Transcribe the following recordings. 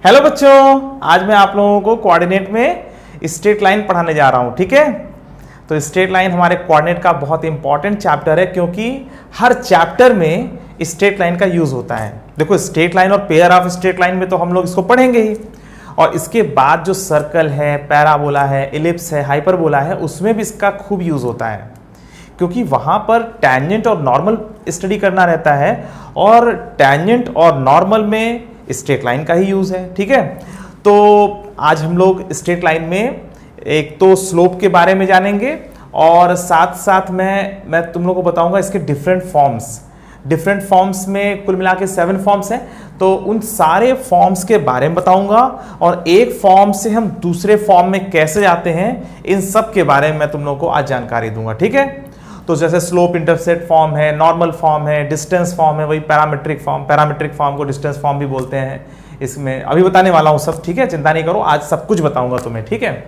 Hello बच्चों, आज मैं आप लोगों को कोऑर्डिनेट में स्ट्रेट लाइन पढ़ाने जा रहा हूं। ठीक है, तो स्ट्रेट लाइन हमारे कोऑर्डिनेट का बहुत इंपॉर्टेंट चैप्टर है, क्योंकि हर चैप्टर में स्ट्रेट लाइन का यूज होता है। देखो, स्ट्रेट लाइन और पेयर ऑफ स्ट्रेट लाइन में तो हम लोग इसको पढ़ेंगे ही, और इसके बाद जो सर्कल है, पैराबोला है, एलिप्स है, हाइपरबोला है, उसमें भी इसका खूब यूज होता है, क्योंकि वहां पर टैंजेंट और नॉर्मल स्टडी करना रहता है, और टैंजेंट और नॉर्मल में स्ट्रेट लाइन का ही यूज है। ठीक है, तो आज हम लोग स्ट्रेट लाइन में एक तो स्लोप के बारे में जानेंगे, और साथ साथ मैं तुम लोगों को बताऊंगा इसके डिफरेंट फॉर्म्स में कुल मिला के 7 फॉर्म्स हैं, तो उन सारे फॉर्म्स के बारे में बताऊंगा, और एक फॉर्म से हम दूसरे फॉर्म में कैसे जाते हैं, इन सब के बारे में मैं तुम लोगों को आज जानकारी दूंगा। ठीक है, तो जैसे स्लोप इंटरसेप्ट फॉर्म है, नॉर्मल फॉर्म है, डिस्टेंस फॉर्म है, वही पैरामीट्रिक फॉर्म को डिस्टेंस फॉर्म भी बोलते हैं। इसमें अभी बताने वाला हूँ सब। ठीक है, चिंता नहीं करो, आज सब कुछ बताऊंगा तुम्हें। ठीक है,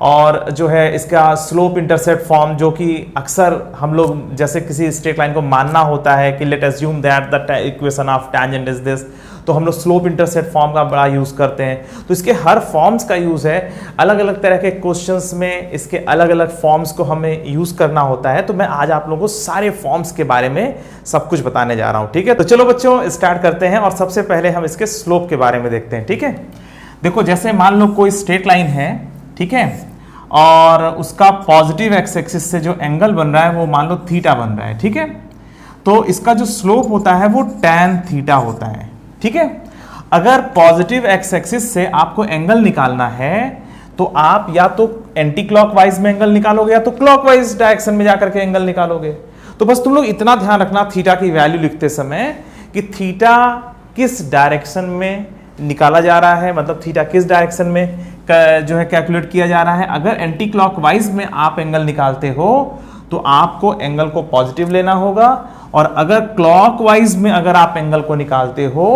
और जो है इसका स्लोप इंटरसेप्ट फॉर्म, जो कि अक्सर हम लोग जैसे किसी स्ट्रेट लाइन को मानना होता है कि late assume that the equation of tangent is this, तो हम लोग स्लोप इंटरसेप्ट फॉर्म का बड़ा यूज करते हैं। तो इसके हर फॉर्म्स का यूज है, अलग अलग तरह के क्वेश्चंस में इसके अलग अलग फॉर्म्स को हमें यूज करना होता है। तो मैं आज आप लोगों को सारे फॉर्म्स के बारे में सब कुछ बताने जा रहा हूं। ठीक है, तो चलो बच्चों स्टार्ट करते हैं, और सबसे पहले हम इसके स्लोप के बारे में देखते हैं। ठीक है, देखो जैसे मान लो कोई स्ट्रेट लाइन है, ठीक है, और उसका पॉजिटिव एक्स एक्सिस से जो एंगल बन रहा है वो मान लो थीटा बन रहा है। ठीक है, तो इसका जो स्लोप होता है वो tan थीटा होता है। ठीक है, अगर पॉजिटिव एक्स एक्सिस से आपको एंगल निकालना है तो आप या तो एंटी क्लॉकवाइज में एंगल निकालोगे, या तो क्लॉकवाइज डायरेक्शन में जाकर के एंगल निकालोगे। तो बस तुम लोग इतना ध्यान रखना थीटा की वैल्यू लिखते समय कि थीटा किस डायरेक्शन में निकाला जा रहा है, मतलब थीटा किस डायरेक्शन में जो है कैलकुलेट किया जा रहा है। अगर एंटी क्लॉकवाइज में आप एंगल निकालते हो तो आपको एंगल को पॉजिटिव लेना होगा, और अगर क्लॉकवाइज में अगर आप एंगल को निकालते हो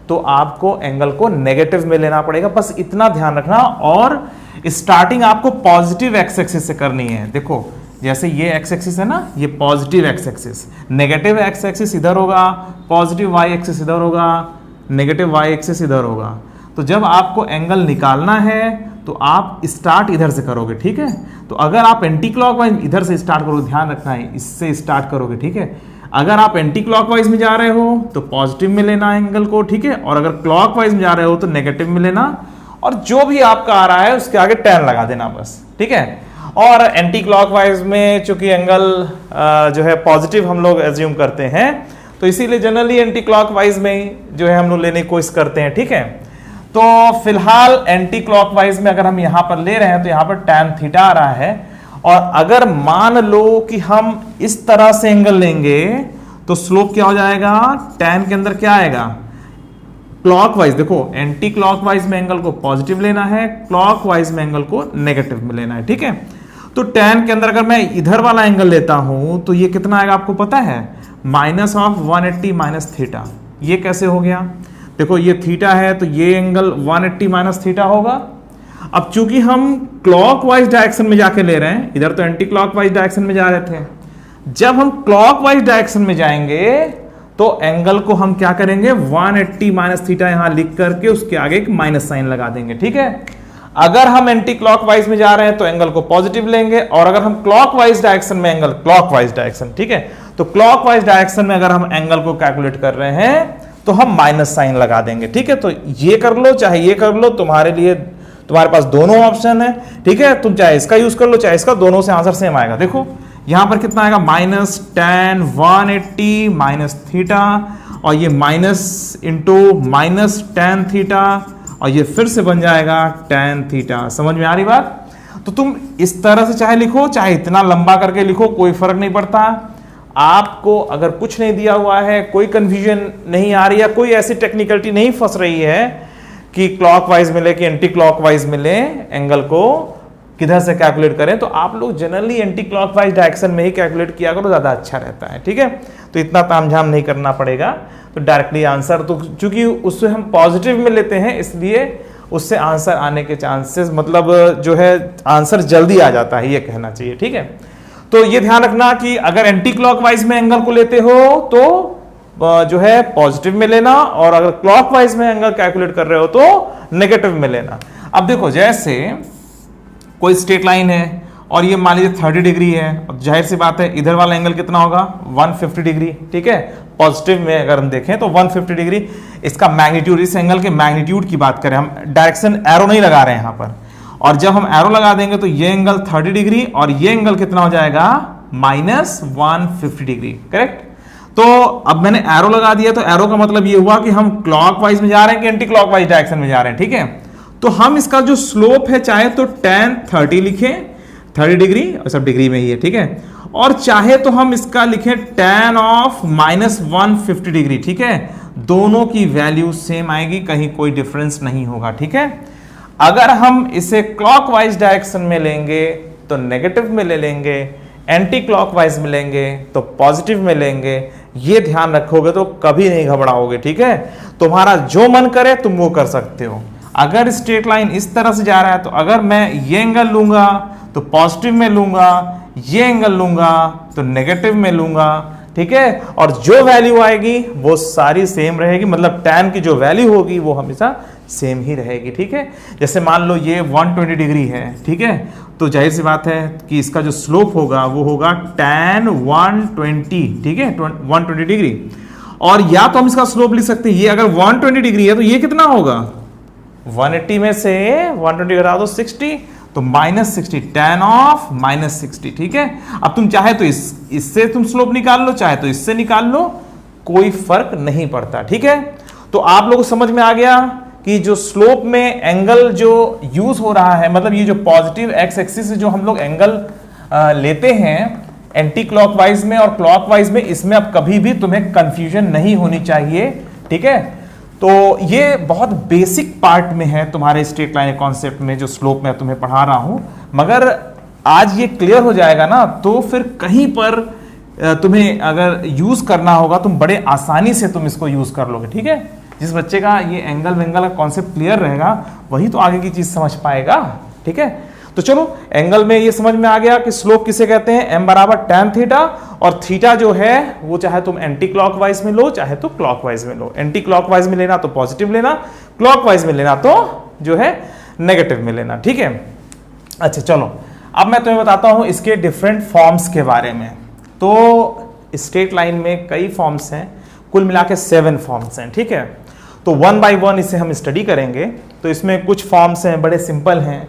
तो आपको एंगल को नेगेटिव में लेना पड़ेगा। बस इतना ध्यान रखना, और स्टार्टिंग आपको पॉजिटिव एक्स एक्सिस से करनी है। देखो जैसे ये एक्स एक्सिस है ना, ये positive x axis, negative x axis इधर होगा, पॉजिटिव वाई एक्सिस इधर होगा, नेगेटिव वाई एक्सिस इधर होगा। तो जब आपको एंगल निकालना है तो आप स्टार्ट इधर से करोगे। ठीक है, तो अगर आप एंटी क्लॉकवाइज इधर से स्टार्ट करोगे, ध्यान रखना है इससे स्टार्ट करोगे। ठीक है, अगर आप एंटी क्लॉकवाइज में जा रहे हो तो पॉजिटिव में लेना एंगल को। ठीक है, और अगर क्लॉकवाइज में जा रहे हो तो नेगेटिव में लेना, और जो भी आपका आ रहा है उसके आगे tan लगा देना बस। ठीक है, और एंटी क्लॉकवाइज में चूंकि एंगल जो है पॉजिटिव हम लोग एज्यूम करते हैं, तो इसीलिए जनरली एंटी क्लॉकवाइज में जो है हम लोग लेने की कोशिश करते हैं। ठीक है, तो फिलहाल एंटी क्लॉकवाइज में अगर हम यहां पर ले रहे हैं तो यहां पर tan थीटा आ रहा है, और अगर मान लो कि हम इस तरह से एंगल लेंगे तो स्लोप क्या हो जाएगा, tan के अंदर क्या आएगा, क्लॉकवाइज। देखो एंटी क्लॉकवाइज में एंगल को पॉजिटिव लेना है, क्लॉकवाइज में एंगल को नेगेटिव में लेना है। ठीक है, तो tan के अंदर अगर मैं इधर वाला एंगल लेता हूं तो ये कितना आएगा आपको पता है, -180 माइनस थीटा। ये कैसे हो गया, देखो ये थीटा है तो ये एंगल 180 माइनस थीटा होगा। अब चूंकि हम क्लॉकवाइज डायरेक्शन में जाके ले रहे हैं, इधर तो एंटी क्लॉकवाइज डायरेक्शन में जा रहे थे, जब हम क्लॉकवाइज डायरेक्शन में जाएंगे तो एंगल को हम क्या करेंगे, 180 माइनस थीटा यहां लिख करके उसके आगे एक माइनस साइन लगा देंगे। ठीक है, अगर हम एंटी क्लॉकवाइज में जा रहे हैं तो एंगल को पॉजिटिव लेंगे, और अगर हम क्लॉकवाइज डायरेक्शन में एंगल, क्लॉकवाइज डायरेक्शन, ठीक है, तो क्लॉकवाइज डायरेक्शन में अगर हम एंगल को कैलकुलेट कर रहे हैं तो हम माइनस साइन लगा देंगे। ठीक है, तो ये कर लो चाहे ये कर लो, तुम्हारे लिए तुम्हारे पास दोनों ऑप्शन है। ठीक है, तुम चाहे इसका यूज कर लो चाहे इसका, दोनों से आंसर सेम आएगा। देखो यहां पर कितना आएगा, -tan 180 माइनस थीटा, और ये minus into minus tan theta, और ये फिर से बन जाएगा tan थीटा। समझ में आ रही बात? तो तुम इस तरह से चाहे लिखो चाहे इतना लंबा करके लिखो, कोई फर्क नहीं पड़ता। आपको अगर कुछ नहीं दिया हुआ है, कोई कंफ्यूजन नहीं आ रही है, कोई ऐसी टेक्निकलिटी नहीं फंस रही है कि क्लॉकवाइज मिले कि एंटी क्लॉकवाइज मिले, एंगल को किधर से कैलकुलेट करें, तो आप लोग जनरली एंटी क्लॉकवाइज डायरेक्शन में ही कैलकुलेट किया करो, ज्यादा अच्छा रहता है। ठीक है, तो इतना तामझाम नहीं करना पड़ेगा, तो डायरेक्टली आंसर, तो चूंकि उससे हम पॉजिटिव में लेते हैं इसलिए उससे आंसर आने के चांसेस, मतलब जो है आंसर जल्दी आ जाता है, ये कहना चाहिए। ठीक है, तो ये ध्यान रखना कि अगर एंटी क्लॉकवाइज में एंगल को लेते हो तो जो है पॉजिटिव में लेना, और अगर क्लॉकवाइज में एंगल कैलकुलेट कर रहे हो तो नेगेटिव में लेना। अब देखो, जैसे कोई स्ट्रेट लाइन है और ये मान लीजिए 30 डिग्री है, अब जाहिर सी बात है इधर वाला एंगल कितना होगा 150 डिग्री, ठीक है। पॉजिटिव में अगर हम देखें तो 150 डिग्री इसका मैग्नीट्यूड, इस एंगल के मैग्नीट्यूड की बात करें, हम डायरेक्शन एरो नहीं लगा रहे हैं यहां पर, और जब हम एरो लगा देंगे तो ये एंगल 30 डिग्री और ये एंगल कितना हो जाएगा -150 डिग्री, करेक्ट। तो अब मैंने एरो लगा दिया, तो एरो का मतलब ये हुआ कि हम क्लॉकवाइज में जा रहे हैं कि एंटी क्लॉकवाइज डायरेक्शन में जा रहे हैं, ठीक है। तो हम इसका जो स्लोप है चाहे तो tan 30 लिखें, 30 डिग्री, और सब डिग्री में ही है, ठीक है, और चाहे तो हम इसका लिखें tan ऑफ -150 डिग्री, ठीक है। दोनों की वैल्यू सेम आएगी, कहीं कोई डिफरेंस नहीं होगा, ठीक है। अगर हम इसे क्लॉकवाइज डायरेक्शन में लेंगे तो नेगेटिव में ले लेंगे, एंटी क्लॉकवाइज में लेंगे तो पॉजिटिव में लेंगे। ये ध्यान रखोगे तो कभी नहीं घबराओगे, ठीक है। तुम्हारा जो मन करे तुम वो कर सकते हो। अगर स्ट्रेट लाइन इस तरह से जा रहा है तो अगर मैं ये एंगल लूंगा तो पॉजिटिव में लूंगा, ये एंगल लूंगा तो नेगेटिव में लूंगा, ठीक है। और जो वैल्यू आएगी वो सारी सेम रहेगी, मतलब tan की जो वैल्यू होगी वो हमेशा सेम ही रहेगी, ठीक है। जैसे मान लो ये 120 डिग्री है, ठीक है, तो जाहिर सी बात है कि इसका जो स्लोप होगा वो होगा tan 120, ठीक है, 120 डिग्री। और या तो हम इसका स्लोप लिख सकते हैं, ये अगर 120 डिग्री है तो ये कितना होगा, 180 में से 120 घटा दो 60, तो -60, tan ऑफ -60, ठीक है। अब तुम चाहे तो इससे तुम स्लोप निकाल लो, चाहे तो इससे निकाल लो, कोई फर्क नहीं पड़ता, ठीक है। तो आप लोगों को समझ में आ गया कि जो स्लोप में एंगल जो यूज हो रहा है, मतलब ये जो पॉजिटिव एक्स एक्सिस से जो हम लोग एंगल लेते हैं एंटी क्लॉकवाइज में और क्लॉकवाइज में, इसमें अब कभी भी तुम्हें कंफ्यूजन नहीं होनी चाहिए, ठीक है। तो ये बहुत बेसिक पार्ट में है तुम्हारे स्ट्रेट लाइन कॉन्सेप्ट में, जो स्लोप में तुम्हें पढ़ा रहा हूं, मगर आज ये क्लियर हो जाएगा ना तो फिर कहीं पर तुम्हें अगर यूज करना होगा तुम बड़े आसानी से तुम इसको यूज कर लोगे, ठीक है। जिस बच्चे का ये एंगल वेंगल का कॉन्सेप्ट क्लियर रहेगा वही तो आगे की चीज समझ पाएगा, ठीक है। तो चलो, एंगल में ये समझ में आ गया कि स्लोप किसे कहते हैं, m बराबर tan थीटा, और थीटा जो है वो चाहे तुम एंटी क्लॉकवाइज में लो चाहे तो क्लॉकवाइज में लो। एंटी क्लॉकवाइज में लेना तो पॉजिटिव लेना, क्लॉकवाइज में लेना तो जो है नेगेटिव में लेना, ठीक है। अच्छा चलो, अब मैं तुम्हें बताता हूं इसके डिफरेंट फॉर्म्स के बारे में। तो स्ट्रेट लाइन में कई फॉर्म्स हैं, कुल मिला के 7 फॉर्म्स हैं, ठीक है। तो 1 बाय 1 इसे हम स्टडी करेंगे। तो इसमें कुछ फॉर्म्स हैं बड़े सिंपल हैं,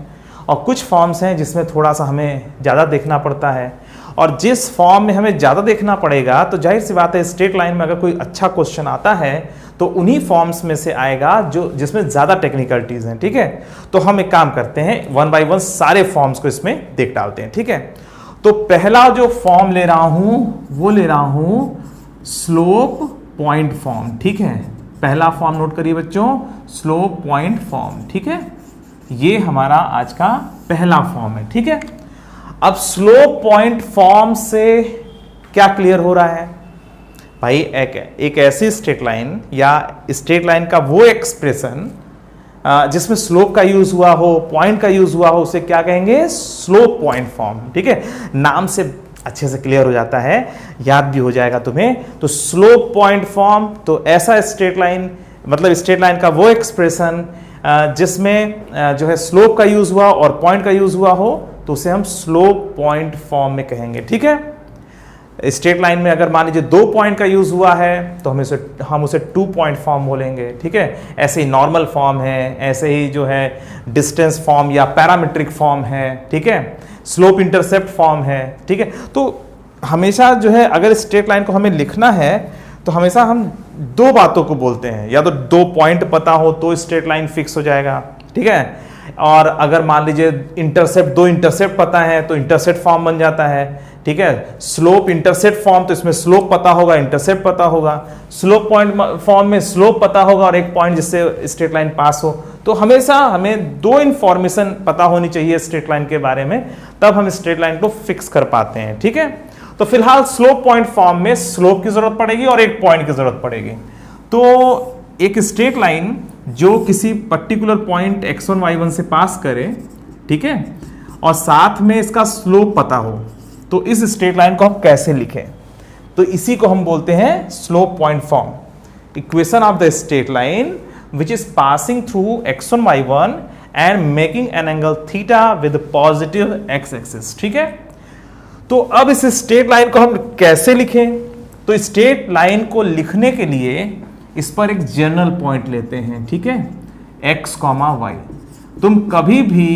और कुछ फॉर्म्स हैं जिसमें थोड़ा सा हमें ज़्यादा देखना पड़ता है, और जिस फॉर्म में हमें ज़्यादा देखना पड़ेगा तो जाहिर सी बात है स्ट्रेट लाइन में अगर कोई अच्छा क्वेश्चन आता है तो उन्हीं फॉर्म्स में से आएगा जो जिसमें ज़्यादा टेक्निकलिटीज़ हैं, ठीक है। तो हम एक काम करते हैं, 1 बाय 1 सारे फॉर्म्स को इसमें देख डालते हैं, ठीक है। तो पहला जो फॉर्म ले रहा हूं वो ले रहा हूं स्लोप पॉइंट फॉर्म, ठीक है। पहला फॉर्म नोट करिए बच्चों, स्लोप पॉइंट फॉर्म, ठीक है। ये हमारा आज का पहला फॉर्म है, ठीक है। अब स्लोप पॉइंट फॉर्म से क्या क्लियर हो रहा है भाई, एक ऐसी स्ट्रेट लाइन या स्ट्रेट लाइन का वो एक्सप्रेशन जिसमें स्लोप का यूज हुआ हो, पॉइंट का यूज हुआ हो, उसे क्या कहेंगे, स्लोप पॉइंट फॉर्म, ठीक है। नाम से अच्छे से क्लियर हो जाता है, याद भी हो जाएगा तुम्हें। तो स्लोप पॉइंट फॉर्म, तो ऐसा स्ट्रेट लाइन, मतलब स्ट्रेट लाइन का वो एक्सप्रेशन जिसमें जो है स्लोप का यूज हुआ और पॉइंट का यूज हुआ हो, तो उसे हम स्लोप पॉइंट फॉर्म में कहेंगे, ठीक है। स्ट्रेट लाइन में अगर मान लीजिए 2 पॉइंट का यूज हुआ है तो हम उसे 2 पॉइंट फॉर्म बोलेंगे, ठीक है। ऐसे ही नॉर्मल फॉर्म है, ऐसे ही जो है डिस्टेंस फॉर्म या पैरामीट्रिक फॉर्म है, ठीक है। स्लोप इंटरसेप्ट फॉर्म है, ठीक है। तो हमेशा जो है अगर स्ट्रेट लाइन को हमें लिखना है तो हमेशा हम 2 बातों को बोलते हैं, या तो 2 पॉइंट पता हो तो स्ट्रेट लाइन फिक्स हो जाएगा, ठीक है। और अगर मान लीजिए 2 इंटरसेप्ट पता है तो इंटरसेप्ट फॉर्म बन जाता है, ठीक है। स्लोप इंटरसेप्ट फॉर्म, तो इसमें स्लोप पता होगा, इंटरसेप्ट पता होगा। स्लोप पॉइंट फॉर्म में स्लोप पता होगा और एक पॉइंट जिससे स्ट्रेट लाइन पास हो। तो हमेशा हमें 2 इंफॉर्मेशन पता होनी चाहिए स्ट्रेट लाइन के बारे में, तब हम स्ट्रेट लाइन को फिक्स कर पाते हैं, ठीक है। तो फिलहाल स्लोप पॉइंट फॉर्म में स्लोप की जरूरत पड़ेगी और एक पॉइंट की जरूरत पड़ेगी। तो एक स्ट्रेट लाइन जो किसी पर्टिकुलर पॉइंट x1 y1 से पास करे, ठीक है, और साथ में इसका स्लोप पता हो, तो इस स्ट्रेट लाइन को हम कैसे लिखें। तो इसी को हम बोलते हैं slope point form. Equation of the straight line which is passing through x1 y1 and making an angle theta with positive x axis. ठीक है, तो अब इस स्ट्रेट लाइन को हम कैसे लिखें? तो स्ट्रेट लाइन को लिखने के लिए इस पर एक जनरल पॉइंट लेते हैं। ठीक है, x, y। तुम कभी भी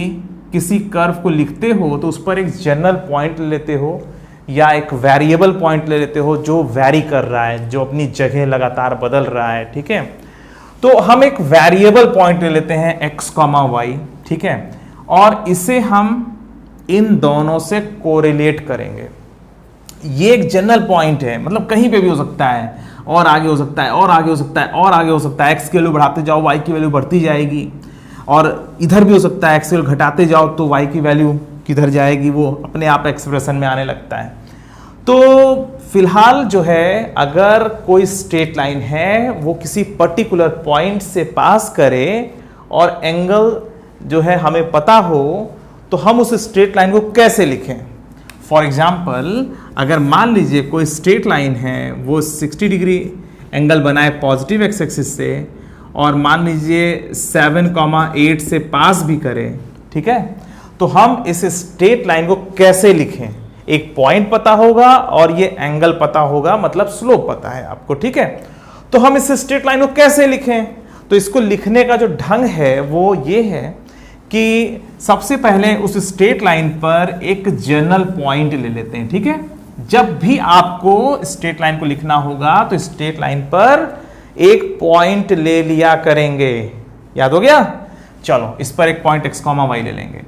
किसी कर्व को लिखते हो तो उस पर एक जनरल पॉइंट लेते हो या एक वेरिएबल पॉइंट ले लेते हो जो वैरी कर रहा है, जो अपनी जगह लगातार बदल रहा है। ठीक है, तो हम एक वेरिएबल पॉइंट ले लेते हैं x, y। ठीक है, और इसे हम इन दोनों से कोरिलेट करेंगे। ये एक जनरल पॉइंट है, मतलब कहीं पे भी हो सकता है, और आगे हो सकता है, और आगे हो सकता है, और आगे हो सकता है। x की वैल्यू बढ़ाते जाओ y की वैल्यू बढ़ती जाएगी, और इधर भी हो सकता है x की वैल्यू घटाते जाओ तो y की वैल्यू किधर जाएगी, वो अपने आप एक्सप्रेशन में आने लगता है। तो फिलहाल जो है, अगर कोई स्ट्रेट लाइन है वो किसी पर्टिकुलर पॉइंट से पास करे और एंगल जो है हमें पता हो, तो हम उस स्ट्रेट लाइन को कैसे लिखें? फॉर एग्जाम्पल, अगर मान लीजिए कोई स्ट्रेट लाइन है, वो 60 डिग्री एंगल बनाए पॉजिटिव एक्स एक्सिस से, और मान लीजिए 7,8 से पास भी करे। ठीक है, तो हम इस स्ट्रेट लाइन को कैसे लिखें? एक पॉइंट पता होगा और ये एंगल पता होगा, मतलब स्लोप पता है आपको। ठीक है, तो हम इस स्ट्रेट लाइन को कैसे लिखें? तो इसको लिखने का जो ढंग है वो ये है कि सबसे पहले उस स्ट्रेट लाइन पर एक जनरल पॉइंट ले लेते हैं। ठीक है, जब भी आपको स्ट्रेट लाइन को लिखना होगा तो स्ट्रेट लाइन पर एक पॉइंट ले लिया करेंगे। याद हो गया? चलो, इस पर एक पॉइंट x, y ले लेंगे।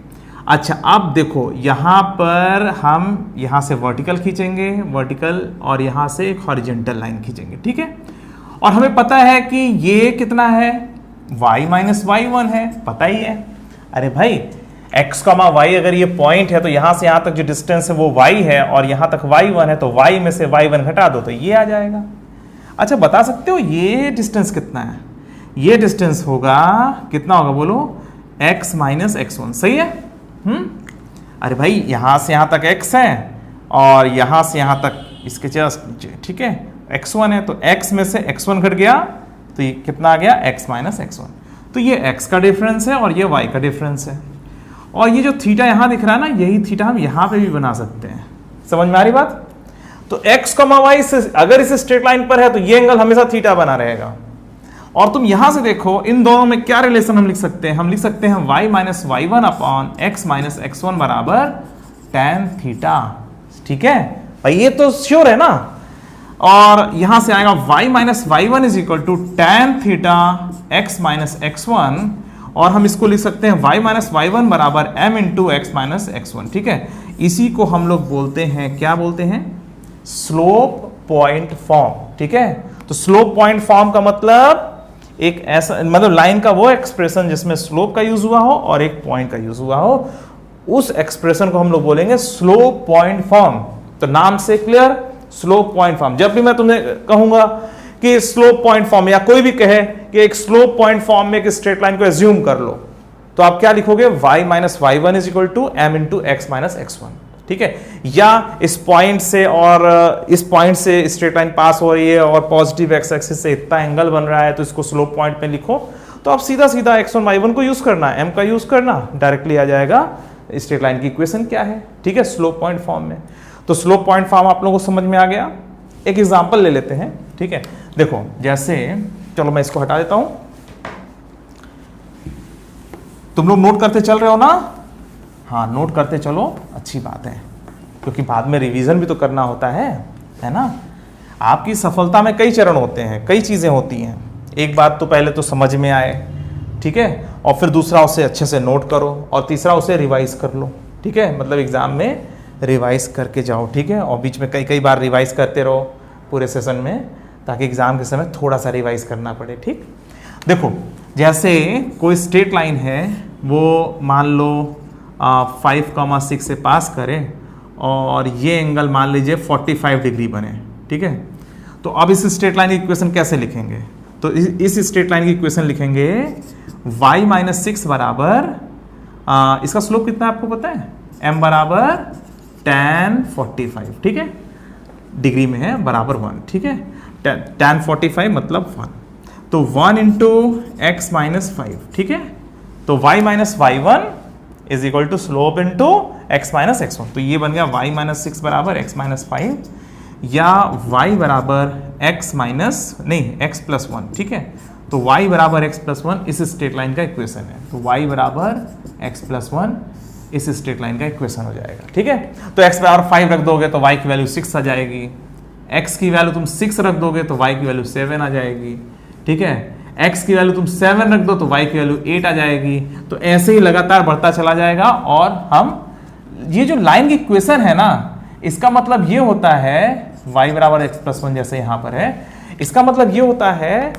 अच्छा, अब देखो, यहां पर हम यहां से वर्टिकल खींचेंगे, वर्टिकल, और यहां से एक हॉरिजॉन्टल लाइन खींचेंगे। ठीक है, और हमें पता है कि ये कितना है, y माइनस y1 है, पता ही है। अरे भाई, x, y अगर ये पॉइंट है तो यहां से यहां तक जो डिस्टेंस है वो y है, और यहां तक y1 है, तो y में से y1 घटा दो तो ये आ जाएगा। अच्छा, बता सकते हो ये डिस्टेंस कितना है? ये डिस्टेंस होगा, कितना होगा बोलो, x माइनस x1। सही है? अरे भाई, यहां से यहां तक x है और यहां से यहां तक इसके जस्ट नीचे। ठीक है, x1 है, तो x में से x1 घट गया तो ये कितना आ गया, x माइनस x1। तो ये x का डिफरेंस है और ये y का डिफरेंस है, और ये जो थीटा यहां दिख रहा है ना, यही थीटा हम यहां पे भी बना सकते हैं। समझ में आ रही बात? तो x, y से अगर इस स्ट्रेट लाइन पर है तो ये एंगल हमेशा थीटा बना रहेगा। और तुम यहां से देखो, इन दोनों में क्या रिलेशन हम लिख सकते हैं? हम लिख सकते हैं y minus y1 upon x minus x1 बराबर tan थीटा। ठीक है भाई, ये तो श्योर है ना। और यहां से आएगा y minus y1 is equal to tan theta x minus x1, और हम इसको लिख सकते हैं y माइनस y1 बराबर m into X minus x1। ठीक है, इसी को हम लोग बोलते हैं, क्या बोलते हैं? Slope point form. ठीक है, तो स्लोप पॉइंट फॉर्म का मतलब एक ऐसा, मतलब लाइन का वो एक्सप्रेशन जिसमें स्लोप का यूज हुआ हो और एक पॉइंट का यूज हुआ हो, उस एक्सप्रेशन को हम लोग बोलेंगे स्लोप पॉइंट फॉर्म। तो नाम से क्लियर, स्लोप पॉइंट फॉर्म। जब भी मैं तुम्हें कहूंगा कि स्लोप पॉइंट फॉर्म, या कोई भी कहे कि एक स्लोप पॉइंट फॉर्म में एक स्ट्रेट लाइन को एज्यूम कर लो, तो आप क्या लिखोगे? y minus y1 is equal to m into X minus x1। ठीक है, या इस पॉइंट से और इस पॉइंट से स्ट्रेट लाइन पास हो रही है और पॉजिटिव एक्स एक्सिस से इतना एंगल बन रहा है, तो इसको स्लोप पॉइंट में लिखो। तो आप सीधा सीधा x1 y1 को यूज करना, m का यूज करना, डायरेक्टली आ जाएगा स्ट्रेट लाइन की इक्वेशन क्या है। ठीक है, स्लोप पॉइंट फॉर्म में। तो स्लोप पॉइंट फॉर्म आप लोगों को समझ में आ गया। एक एग्जांपल ले लेते हैं। ठीक है, देखो, जैसे, चलो मैं इसको हटा देता हूं। तुम लोग नोट करते चल रहे हो ना? हाँ, नोट करते चलो, अच्छी बात है, क्योंकि बाद में रिवीजन भी तो करना होता है ना। आपकी सफलता में कई चरण होते हैं, कई चीजें होती हैं। एक बात तो पहले तो समझ में आए, ठीक है, और फिर दूसरा उसे अच्छे से नोट करो, और तीसरा उसे रिवाइज कर लो। ठीक है, मतलब एग्जाम में रिवाइज करके जाओ। ठीक है, और बीच में कई बार रिवाइज करते रहो पूरे सेशन में, ताकि एग्जाम के समय थोड़ा सा रिवाइज करना पड़े। ठीक, देखो, जैसे कोई स्ट्रेट लाइन है, वो मान लो 5,6 से पास करें, और ये एंगल मान लीजिए 45 डिग्री बने। ठीक है, तो अब इस स्ट्रेट लाइन की इक्वेशन कैसे लिखेंगे? तो इस स्ट्रेट लाइन की इक्वेशन लिखेंगे y माइनस 6 बराबर, इसका स्लोप कितना है आपको पता है? m बराबर tan 45। ठीक है, डिग्री में है बराबर 1, ठीक है। tan 45 मतलब 1, तो 1 इंटू एक्स माइनस 5, ठीक है। तो y minus y1 is equal to slope into X minus x1, तो ये बन गया y माइनस 6 बराबर x माइनस 5, या y बराबर x माइनस नहीं x प्लस 1, ठीक है। तो y बराबर x प्लस 1 इस स्ट्रेट लाइन का इक्वेशन है, तो y बराबर x प्लस 1 इस स्ट्रेट लाइन का इक्वेशन हो जाएगा, ठीक है। तो x बराबर 5 रख दोगे तो y की वैल्यू 6 आ जाएगी, x की वैल्यू तुम 6 रख दोगे तो y की वैल्यू 7 आ जाएगी, ठीक है। x की वैल्यू तुम 7 रख दो तो y की वैल्यू 8 आ जाएगी। तो ऐसे ही लगातार बढ़ता चला जाएगा, और हम ये जो लाइन की इक्वेशन है ना, इसका मतलब ये होता है y बराबर x प्लस 1 जैसे यहां पर है, इसका मतलब ये होता है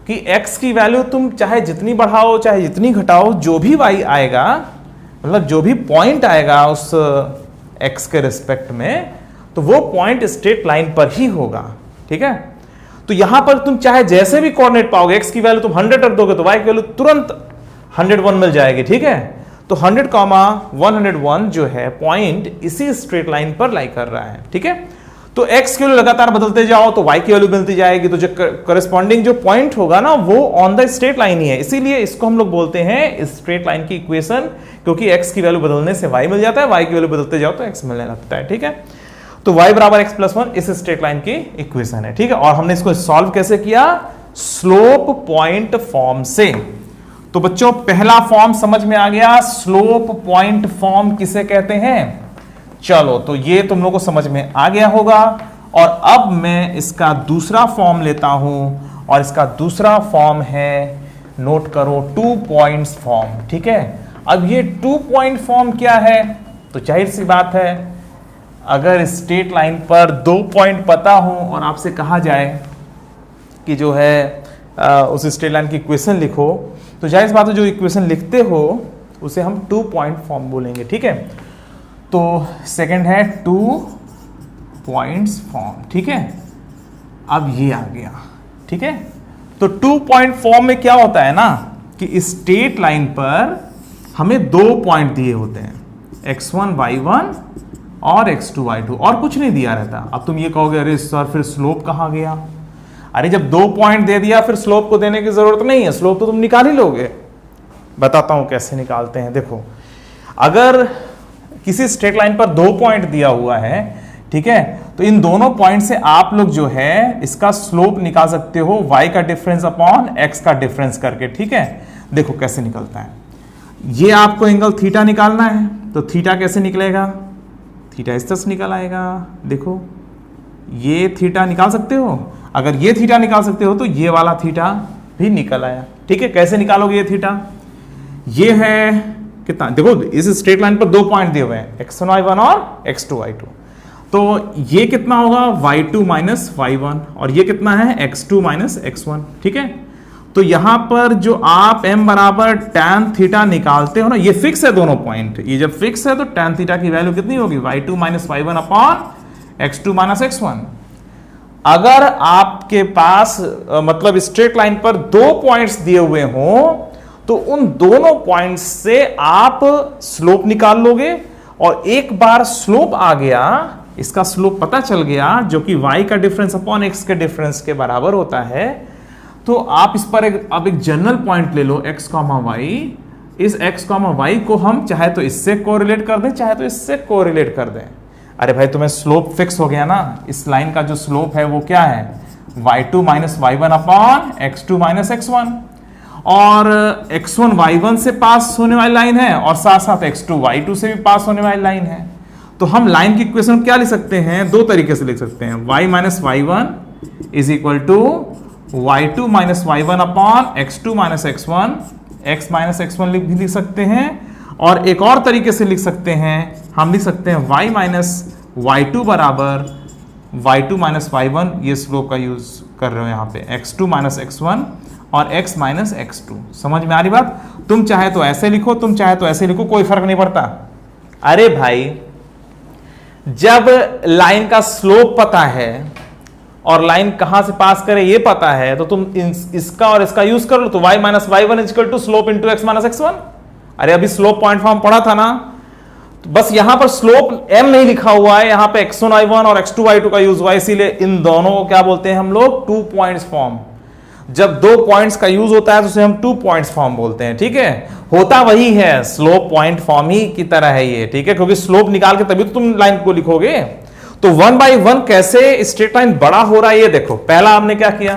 कि x की वैल्यू तुम चाहे जितनी बढ़ाओ चाहे जितनी घटाओ, जो भी y आएगा, मतलब जो भी पॉइंट आएगा उस x के रिस्पेक्ट में, तो वो पॉइंट स्ट्रेट लाइन पर ही होगा, ठीक है। तो यहां पर तुम चाहे जैसे भी कोऑर्डिनेट पाओगे, x की वैल्यू तुम 100 रख दोगे तो y की वैल्यू तुरंत 101 मिल जाएगी, ठीक है। तो 100, 101 जो है पॉइंट इसी स्ट्रेट लाइन पर लाई कर रहा है, ठीक है। तो x की वैल्यू लगातार बदलते जाओ तो y की वैल्यू मिलती जाएगी, तो जो करस्पॉन्डिंग जो पॉइंट होगा ना वो ऑन द स्ट्रेट लाइन ही है, इसीलिए इसको हम लोग बोलते हैं स्ट्रेट लाइन की इक्वेशन, क्योंकि x की वैल्यू बदलने से y मिल जाता है, y की वैल्यू बदलते जाओ तो x मिलने लगता है, ठीक है। तो y बराबर x प्लस 1 इस स्ट्रेट लाइन की इक्वेशन है, ठीक है। और हमने इसको सॉल्व कैसे किया? स्लोप पॉइंट फॉर्म से। तो बच्चों पहला फॉर्म समझ में आ गया, स्लोप पॉइंट फॉर्म किसे कहते हैं। चलो तो ये तुम लोगों को समझ में आ गया होगा, और अब मैं इसका दूसरा फॉर्म लेता हूं, और इसका दूसरा फॉर्म है, नोट करो, 2 पॉइंट्स फॉर्म, ठीक है। अब ये 2 पॉइंट फॉर्म क्या है? तो जाहिर सी बात है, अगर स्ट्रेट लाइन पर 2 पॉइंट पता हो और आपसे कहा जाए कि जो है उस स्ट्रेट लाइन की इक्वेशन लिखो, तो जाहिर सी बात है जो इक्वेशन लिखते हो उसे हम 2 पॉइंट फॉर्म बोलेंगे, ठीक है। तो सेकंड है 2 पॉइंट्स फॉर्म, ठीक है। अब ये आ गया, ठीक है। तो 2 पॉइंट फॉर्म में क्या होता है ना कि स्ट्रेट लाइन पर हमें 2 पॉइंट दिए होते हैं, x1 y1 और x2 y2, और कुछ नहीं दिया रहता। अब तुम ये कहोगे अरे सर फिर स्लोप कहां गया? अरे जब 2 पॉइंट दे दिया फिर स्लोप को देने की जरूरत नहीं है, स्लोप तो तुम निकाल ही लोगे। बताता हूं कैसे निकालते हैं। देखो, अगर किसी स्ट्रेट लाइन पर 2 पॉइंट दिया हुआ है, ठीक है, तो इन दोनों पॉइंट से आप लोग जो है इसका स्लोप निकाल सकते हो y का डिफरेंस अपॉन x का डिफरेंस करके, ठीक है। देखो कैसे निकलता है, ये आपको एंगल थीटा निकालना है, तो थीटा कैसे निकलेगा? थीटा इस तरह से निकल आएगा। देखो ये थीटा निकाल सकते हो, अगर ये थीटा निकाल सकते हो तो ये वाला थीटा भी निकल आया, ठीक है। कैसे निकालोगे ये थीटा? ये है कितना, देखो इस स्ट्रेट लाइन पर 2 पॉइंट दिए हुए हैं, x1 y1 और x2 y2, तो ये कितना होगा y2 माइनस y1, और ये कितना है x2 माइनस x1, ठीक है। तो यहां पर जो आप m बराबर tan थीटा निकालते हो ना, ये फिक्स है दोनों पॉइंट, ये जब फिक्स है तो tan थीटा की वैल्यू कितनी होगी? y2 minus y1 upon x2 minus x1। अगर आपके पास मतलब स्ट्रेट लाइन पर 2 पॉइंट्स दिए हुए हो, तो उन दोनों पॉइंट्स से आप स्लोप निकाल लोगे, और एक बार स्लोप आ गया, इसका स्लोप पता चल गया, जो कि y का डिफरेंस अपॉन x के डिफरेंस के बराबर होता है, तो आप इस पर अब एक जनरल पॉइंट ले लो x, y। इस x, y को हम चाहे तो इससे कोरिलेट कर दें, चाहे तो इससे कोरिलेट कर दें। अरे भाई तुम्हें स्लोप फिक्स हो गया ना, इस लाइन का जो स्लोप है वो क्या है? y2 minus y1 upon x2 minus x1, और x1 y1 से पास होने वाली लाइन है, और साथ साथ x2 y2 से भी पास होने वाली लाइन है। तो हम लाइन की इक्वेशन क्या लिख सकते हैं? 2 तरीके से लिख सकते हैं, y minus y1 is equal to y2 minus y1 upon x2 minus x1, x minus x1 भी लिख सकते हैं, और एक और तरीके से लिख सकते हैं, हम लिख सकते हैं y माइनस y2 बराबर y2 माइनस y1, ये स्लोप का यूज कर रहे हो यहाँ पे, x2 माइनस x1 और x माइनस x2। समझ में आ रही बात? तुम चाहे तो ऐसे लिखो, तुम चाहे तो ऐसे लिखो, कोई फर्क नहीं पड़ता। अरे भाई जब लाइन का स्लोप पता है और लाइन कहां से पास करे ये पता है, तो तुम इसका और इसका यूज कर लो, तो y minus y1 equal to slope into x minus x1। अरे अभी स्लोप पॉइंट फॉर्म पढ़ा था ना, बस यहां पर स्लोप m नहीं लिखा हुआ है, यहां पे x1 y1 और x2 y2 का यूज हुआ है, इसीलिए इन दोनों को क्या बोलते हैं हम लोग, 2 पॉइंट्स फॉर्म। जब 2 पॉइंट्स का यूज होता है तो उसे हम 2 पॉइंट्स फॉर्म बोलते हैं, ठीक है। होता वही है, स्लोप पॉइंट फॉर्म ही की तरह है ये, ठीक है, क्योंकि स्लोप निकाल के तभी तो तुम लाइन को लिखोगे। तो 1 बाई 1 कैसे स्ट्रेट लाइन बड़ा हो रहा है ये देखो। पहला हमने क्या किया,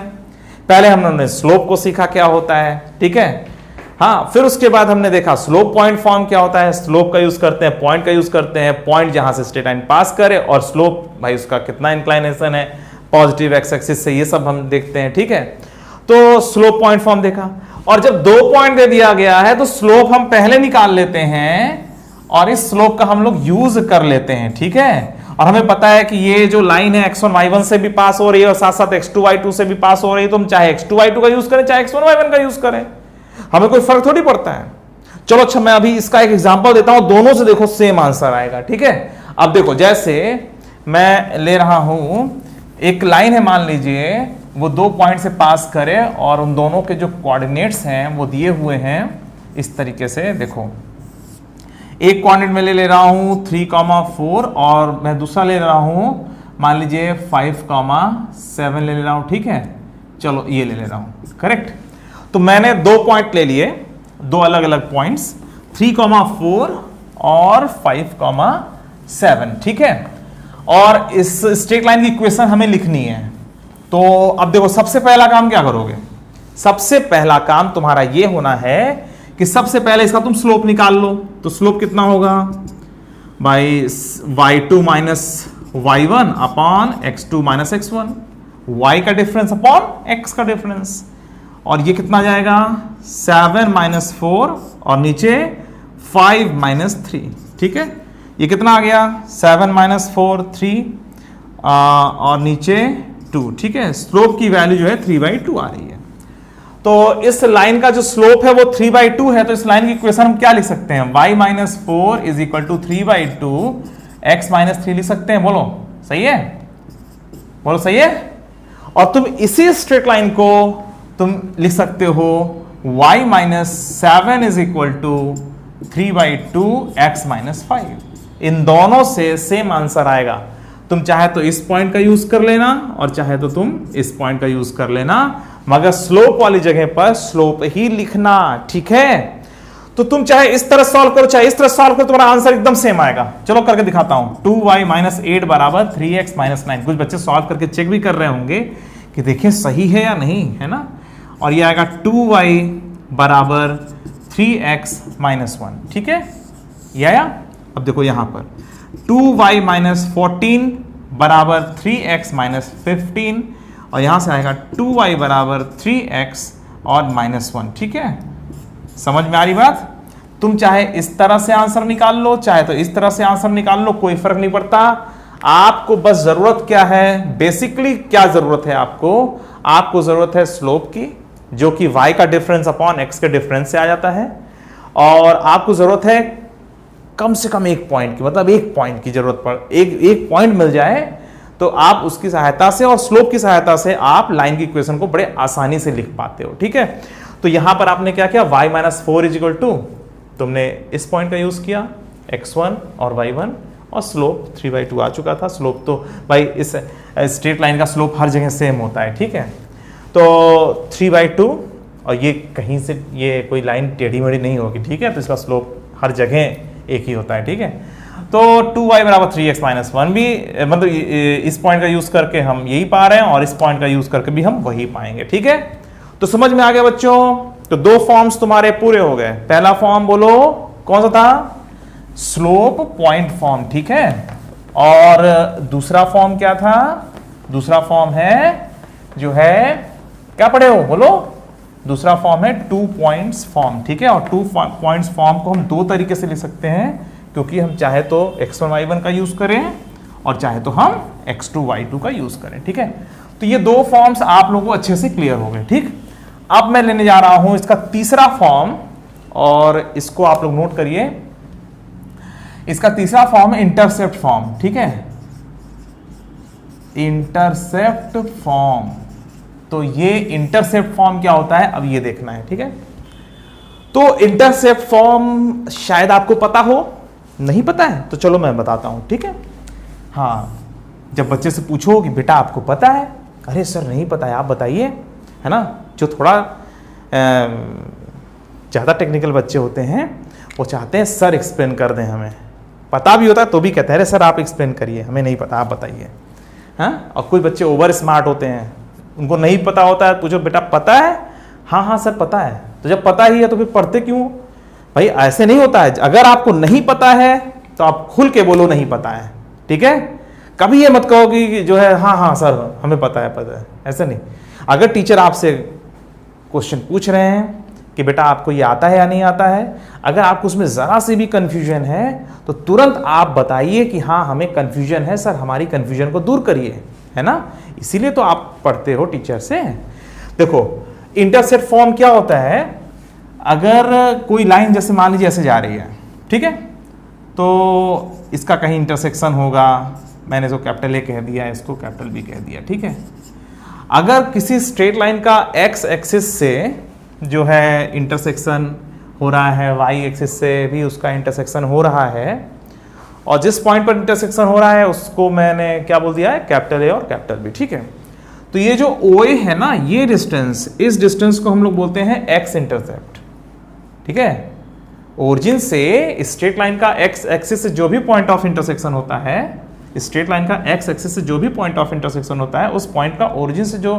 पहले हमने स्लोप को सीखा क्या होता है, ठीक है। हाँ, फिर उसके बाद हमने देखा स्लोप पॉइंट फॉर्म क्या होता है, स्लोप का यूज करते हैं, पॉइंट का यूज करते हैं, पॉइंट जहां से स्ट्रेट लाइन पास करे, और स्लोप भाई उसका कितना इंक्लाइनेशन है पॉजिटिव एक्स एक्सिस से, ये सब हम देखते हैं, ठीक है। तो स्लोप पॉइंट फॉर्म देखा, और जब 2 पॉइंट दे दिया गया है तो स्लोप हम पहले निकाल लेते हैं और इस स्लोप का हम लोग यूज कर लेते हैं, ठीक है। और हमें पता है कि ये जो लाइन है x1 y1 से भी पास हो रही है और साथ साथ x2 y2 से भी पास हो रही है, तो हम चाहे x2 y2 का यूज करें चाहे x1 y1 का यूज करें, हमें कोई फर्क थोड़ी पड़ता है। चलो अच्छा, मैं अभी इसका एक एग्जांपल देता हूं, दोनों से देखो सेम आंसर आएगा, ठीक है। अब देखो, जैसे मैं ले रहा हूं एक लाइन है, मान लीजिए वो 2 पॉइंट से पास करे और उन दोनों के जो कोऑर्डिनेट्स हैं वो दिए हुए हैं इस तरीके से। देखो, एक कोऑर्डिनेट में ले रहा हूं 3,4 और मैं दूसरा ले रहा हूं मान लीजिए 5,7 ले रहा हूं, ठीक है। चलो ये ले रहा हूं, करेक्ट। तो मैंने 2 पॉइंट ले लिए, 2 अलग अलग पॉइंट्स, 3,4 और 5,7, ठीक है। और इस स्ट्रेट लाइन की इक्वेशन हमें लिखनी है। तो अब देखो, सबसे पहला काम क्या करोगे, सबसे पहला काम तुम्हारा ये होना है कि सबसे पहले इसका तुम स्लोप निकाल लो। तो स्लोप कितना होगा, by y2 minus y1 upon x2 minus x1, y का डिफरेंस अपॉन x का डिफरेंस, और ये कितना जाएगा 7 माइनस 4 और नीचे 5 माइनस 3, ठीक है। ये कितना आ गया 7 माइनस 4 3 और नीचे 2, ठीक है। स्लोप की वैल्यू जो है 3/2 आ रही है। तो इस लाइन का जो स्लोप है वो 3/2 है, तो इस लाइन की इक्वेशन हम क्या लिख सकते हैं, y minus 4 is equal to 3/2 x minus 3 लिख सकते हैं। बोलो सही है, बोलो सही है। और तुम इसी स्ट्रेट लाइन को तुम लिख सकते हो y minus 7 is equal to 3/2 x minus 5। इन दोनों से सेम आंसर आएगा। तुम चाहे तो इस पॉइंट का यूज कर लेना और चाहे तो तुम इस पॉइंट का यूज कर लेना, मगर स्लोप वाली जगह पर स्लोप ही लिखना, ठीक है। तो तुम चाहे इस तरह सॉल्व करो चाहे इस तरह सॉल्व करो, तुम्हारा आंसर एकदम सेम आएगा। चलो करके दिखाता हूं। 2y माइनस 8 बराबर 3x माइनस 9। कुछ बच्चे सॉल्व करके चेक भी कर रहे होंगे कि देखें सही है या नहीं, है ना। और ये आएगा 2y बराबर 3x माइनस 1, ठीक है। ये आया। अब देखो यहां पर 2y माइनस 14 बराबर 3x माइनस 15, और यहां से आएगा 2y बराबर 3x और माइनस 1, ठीक है। समझ में आ रही बात। तुम चाहे इस तरह से आंसर निकाल लो चाहे तो इस तरह से आंसर निकाल लो, कोई फर्क नहीं पड़ता। आपको बस जरूरत क्या है, बेसिकली क्या जरूरत है आपको, आपको जरूरत है स्लोप की, जो कि y का डिफरेंस अपॉन x के डिफरेंस से आ जाता है, और आपको जरूरत है कम से कम एक पॉइंट की, मतलब एक पॉइंट की जरूरत पड़, एक पॉइंट मिल जाए तो आप उसकी सहायता से और स्लोप की सहायता से आप लाइन की इक्वेशन को बड़े आसानी से लिख पाते हो, ठीक है। तो यहां पर आपने क्या किया, y minus 4 is equal to, तुमने इस पॉइंट का यूज किया x1 और y1, और स्लोप 3/2 आ चुका था। स्लोप तो भाई इस स्ट्रेट लाइन का स्लोप हर जगह सेम होता है, ठीक है। तो 3/2, और ये कहीं से ये कोई लाइन टेढ़ी मेढ़ी नहीं होगी, ठीक है। तो इसका स्लोप हर जगह एक ही होता है, ठीक है। तो 2y बराबर 3x माइनस 1 भी, मतलब इस पॉइंट का यूज करके हम यही पा रहे हैं और इस पॉइंट का यूज करके भी हम वही पाएंगे, ठीक है। तो समझ में आ गया बच्चों। तो 2 फॉर्म्स तुम्हारे पूरे हो गए। पहला फॉर्म बोलो कौन सा था, स्लोप पॉइंट फॉर्म, ठीक है। और दूसरा फॉर्म क्या था, दूसरा फॉर्म है जो है, क्या पढ़े हो बोलो, दूसरा फॉर्म है 2 पॉइंट्स फॉर्म, ठीक है। और 2 पॉइंट्स फॉर्म को हम 2 तरीके से लिख सकते हैं, क्योंकि हम चाहे तो x1 y1 का यूज करें और चाहे तो हम x2 y2 का यूज करें, ठीक है। तो ये 2 फॉर्म्स आप लोगों को अच्छे से क्लियर हो गए, ठीक। अब मैं लेने जा रहा हूं इसका तीसरा फॉर्म, और इसको आप लोग नोट करिए। इसका तीसरा फॉर्म है इंटरसेप्ट फॉर्म, ठीक है। Intercept form. तो ये इंटरसेप्ट फॉर्म क्या होता है अब ये देखना है, ठीक है। तो इंटरसेप्ट फॉर्म शायद आपको पता हो, नहीं पता है तो चलो मैं बताता हूँ, ठीक है। हाँ, जब बच्चे से पूछो कि बेटा आपको पता है, अरे सर नहीं पता है, आप बताइए, है ना। जो थोड़ा ज़्यादा टेक्निकल बच्चे होते हैं वो चाहते हैं सर एक्सप्लेन कर दें, हमें पता भी होता है तो भी कहते हैं अरे सर आप एक्सप्लेन करिए, हमें नहीं पता, आप बताइए। हाँ, और कुछ बच्चे ओवर स्मार्ट होते हैं, उनको नहीं पता होता है, पूछो बेटा पता है, हाँ हाँ सर पता है। तो जब पता ही है तो फिर पढ़ते क्यों भाई? ऐसे नहीं होता है। अगर आपको नहीं पता है तो आप खुल के बोलो नहीं पता है, ठीक है। कभी ये मत कहो कि जो है हाँ हाँ सर हमें पता है, ऐसा नहीं। अगर टीचर आपसे क्वेश्चन पूछ रहे हैं कि बेटा आपको ये आता है या नहीं आता है, अगर आपको उसमें ज़रा सी भी कन्फ्यूजन है तो तुरंत आप बताइए कि हाँ हमें कन्फ्यूजन है सर, हमारी कन्फ्यूजन को दूर करिए, है ना। इसीलिए तो आप पढ़ते हो टीचर से। देखो इंटरसेप्ट फॉर्म क्या होता है, अगर कोई लाइन जैसे मान लीजिए ऐसे जा रही है, ठीक है, तो इसका कहीं इंटरसेक्शन होगा, मैंने इसको कैपिटल ए कह दिया, इसको कैपिटल बी कह दिया, ठीक है। अगर किसी स्ट्रेट लाइन का एक्स एक्सिस से जो है इंटरसेक्शन हो रहा है, वाई एक्सिस से भी उसका इंटरसेक्शन हो रहा है, और जिस पॉइंट पर इंटरसेक्शन हो रहा है उसको मैंने क्या बोल दिया है, कैपिटल ए और कैपिटल बी, ठीक है। तो ये जो ओ ए है ना, ये डिस्टेंस, इस डिस्टेंस को हम लोग बोलते हैं एक्स इंटरसेप्ट, ठीक है। ओरिजिन से स्ट्रेट लाइन का एक्स एक्सिस से जो भी पॉइंट ऑफ इंटरसेक्शन होता है, स्ट्रेट लाइन का एक्स एक्सिस से जो भी पॉइंट ऑफ इंटरसेक्शन होता है, उस पॉइंट का ओरिजिन से जो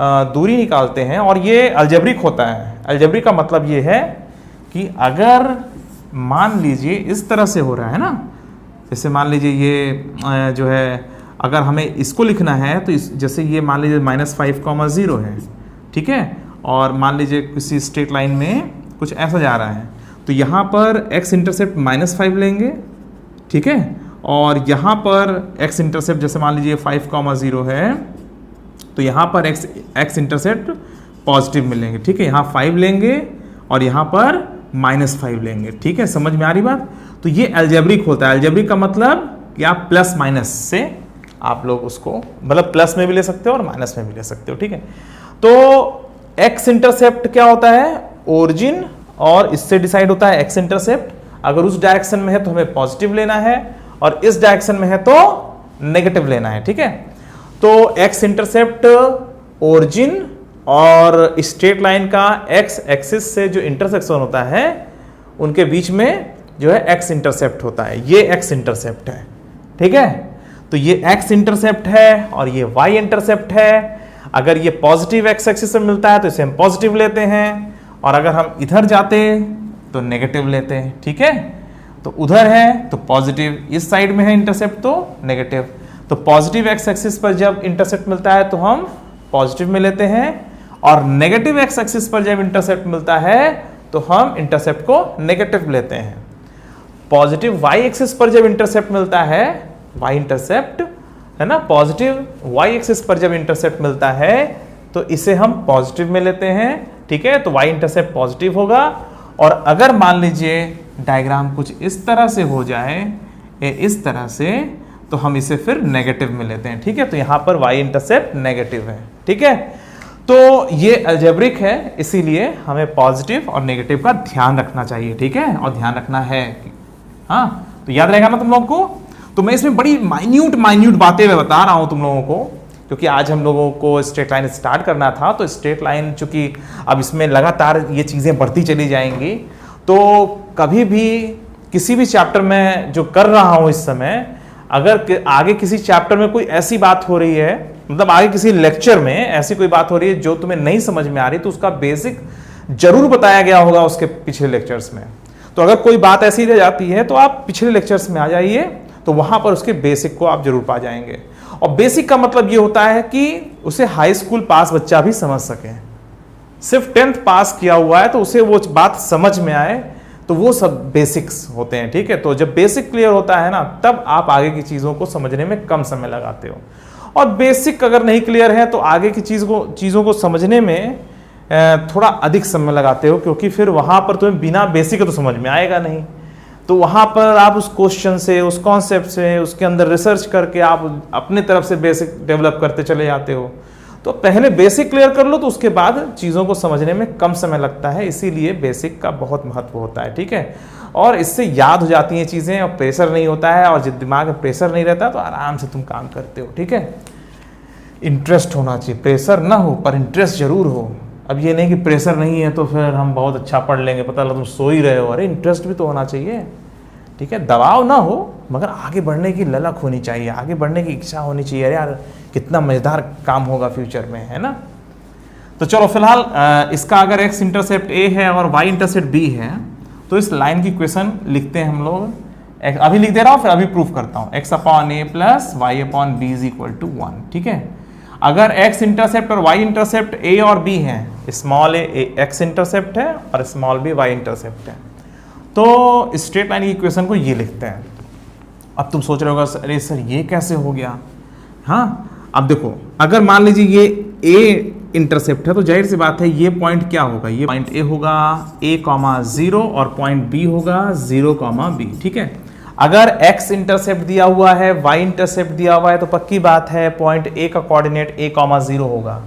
दूरी निकालते हैं, और ये अलजेब्रिक होता है। अलजेब्रिक का मतलब ये है कि अगर मान लीजिए इस तरह से हो रहा है ना, जैसे मान लीजिए ये जो है, अगर हमें इसको लिखना है तो जैसे ये मान लीजिए -5,0 है, ठीक है, और मान लीजिए किसी स्ट्रेट लाइन में कुछ ऐसा जा रहा है, तो यहाँ पर x इंटरसेप्ट -5 लेंगे, ठीक है, और यहाँ पर x इंटरसेप्ट जैसे मान लीजिए 5,0 है, तो यहाँ पर x इंटरसेप्ट पॉजिटिव मिलेंगे, ठीक है। यहाँ 5 लेंगे और यहाँ पर -5 लेंगे, ठीक है। समझ में आ रही बात? तो ये अलजेब्रिक होता है। अलजेब्रिक का मतलब कि आप प्लस माइनस से आप लोग उसको, मतलब प्लस में भी ले सकते हो और माइनस में भी ले सकते हो, ठीक है। तो x इंटरसेप्ट क्या होता है, ओरिजिन, और इससे डिसाइड होता है x इंटरसेप्ट। अगर उस डायरेक्शन में है तो हमें पॉजिटिव लेना है, और इस डायरेक्शन में है तो नेगेटिव लेना है, ठीक है। तो x इंटरसेप्ट, ओरिजिन और स्ट्रेट लाइन का x एक्सिस से जो इंटरसेक्शन होता है उनके बीच में जो है x इंटरसेप्ट होता है, ये x इंटरसेप्ट है, ठीक है। तो ये x इंटरसेप्ट है और ये y इंटरसेप्ट है। अगर ये पॉजिटिव x एक्सिस से मिलता है तो इसे हम पॉजिटिव लेते हैं, और अगर हम इधर जाते तो नेगेटिव लेते हैं, ठीक है। तो उधर है तो पॉजिटिव, इस साइड में है इंटरसेप्ट तो नेगेटिव। तो पॉजिटिव x एक्सिस पर जब इंटरसेप्ट मिलता है तो हम पॉजिटिव में लेते हैं, और नेगेटिव x एक्सिस पर जब इंटरसेप्ट मिलता है तो हम इंटरसेप्ट को नेगेटिव लेते हैं। पॉजिटिव y एक्सिस पर जब इंटरसेप्ट मिलता है, y इंटरसेप्ट है ना, पॉजिटिव y एक्सिस पर जब इंटरसेप्ट मिलता है तो इसे हम पॉजिटिव में लेते हैं, ठीक है। तो y इंटरसेप्ट पॉजिटिव होगा। और अगर मान लीजिए डायग्राम कुछ इस तरह से हो जाए, इस तरह से, तो हम इसे फिर नेगेटिव में लेते हैं, ठीक है। तो यहाँ पर y इंटरसेप्ट नेगेटिव है, ठीक है। तो ये अलजेब्रिक है, इसीलिए हमें पॉजिटिव और नेगेटिव का ध्यान रखना चाहिए, ठीक है, और ध्यान रखना है। हाँ, तो याद रहेगा ना तुम लोगों को। तो मैं इसमें बड़ी माइन्यूट बातें मैं बता रहा हूँ तुम लोगों को, क्योंकि आज हम लोगों को स्ट्रेट लाइन स्टार्ट करना था। तो स्ट्रेट लाइन चूंकि अब इसमें लगातार ये चीज़ें बढ़ती चली जाएंगी, तो कभी भी किसी भी चैप्टर में जो कर रहा हूँ इस समय, अगर आगे किसी चैप्टर में कोई ऐसी बात हो रही है, मतलब आगे किसी लेक्चर में ऐसी कोई बात हो रही है जो तुम्हें नहीं समझ में आ रही, तो उसका बेसिक जरूर बताया गया होगा उसके पिछले लेक्चर्स में। तो अगर कोई बात ऐसी रह जाती है तो आप पिछले लेक्चर्स में आ जाइए, तो वहां पर उसके बेसिक को आप जरूर पा जाएंगे। और बेसिक का मतलब ये होता है कि उसे हाई स्कूल पास बच्चा भी समझ सके। सिर्फ 10th पास किया हुआ है तो उसे वो बात समझ में आए, तो वो सब बेसिक्स होते हैं, ठीक है। तो जब बेसिक क्लियर होता है ना, तब आप आगे की चीज़ों को समझने में कम समय लगाते हो। और बेसिक अगर नहीं क्लियर है तो आगे की चीज़ों को समझने में थोड़ा अधिक समय लगाते हो, क्योंकि फिर वहाँ पर तुम्हें बिना बेसिक तो समझ में आएगा नहीं। तो वहाँ पर आप उस क्वेश्चन से, उस कॉन्सेप्ट से, उसके अंदर रिसर्च करके आप अपने तरफ से बेसिक डेवलप करते चले जाते हो। तो पहले बेसिक क्लियर कर लो, तो उसके बाद चीज़ों को समझने में कम समय लगता है, इसीलिए बेसिक का बहुत महत्व होता है, ठीक है। और इससे याद हो जाती हैं चीज़ें और प्रेशर नहीं होता है, और जब दिमाग में प्रेशर नहीं रहता तो आराम से तुम काम करते हो, ठीक है। इंटरेस्ट होना चाहिए, प्रेशर ना हो पर इंटरेस्ट जरूर हो। अब ये नहीं कि प्रेशर नहीं है तो फिर हम बहुत अच्छा पढ़ लेंगे, पता लगा तुम सो ही रहे हो, अरे इंटरेस्ट भी तो होना चाहिए, ठीक है। दबाव ना हो मगर आगे बढ़ने की ललक होनी चाहिए, आगे बढ़ने की इच्छा होनी चाहिए, अरे यार कितना मज़ेदार काम होगा फ्यूचर में, है ना। तो चलो फिलहाल इसका अगर एक्स इंटरसेप्ट ए है और वाई इंटरसेप्ट बी है, तो इस लाइन की इक्वेशन लिखते हैं हम लोग। अभी लिख दे रहा हूँ, फिर अभी प्रूफ करता हूँ। X upon A plus Y upon B is equal to 1, ठीक है। अगर एक्स इंटरसेप्ट और वाई इंटरसेप्ट ए और बी है, स्मॉल ए एक्स इंटरसेप्ट है और स्मॉल बी वाई इंटरसेप्ट है, तो स्ट्रेट लाइन की इक्वेशन को ये लिखते हैं। अब तुम सोच रहे होगा अरे सर ये कैसे हो गया। हाँ, अब देखो अगर मान लीजिए ये ए इंटरसेप्ट है तो जाहिर सी बात है ये पॉइंट क्या होगा, ये पॉइंट ए होगा a,0 और पॉइंट बी होगा 0,b, ठीक है। अगर x इंटरसेप्ट दिया हुआ है, y इंटरसेप्ट दिया हुआ है, तो पक्की बात है पॉइंट a का कोऑर्डिनेट a,0 होगा।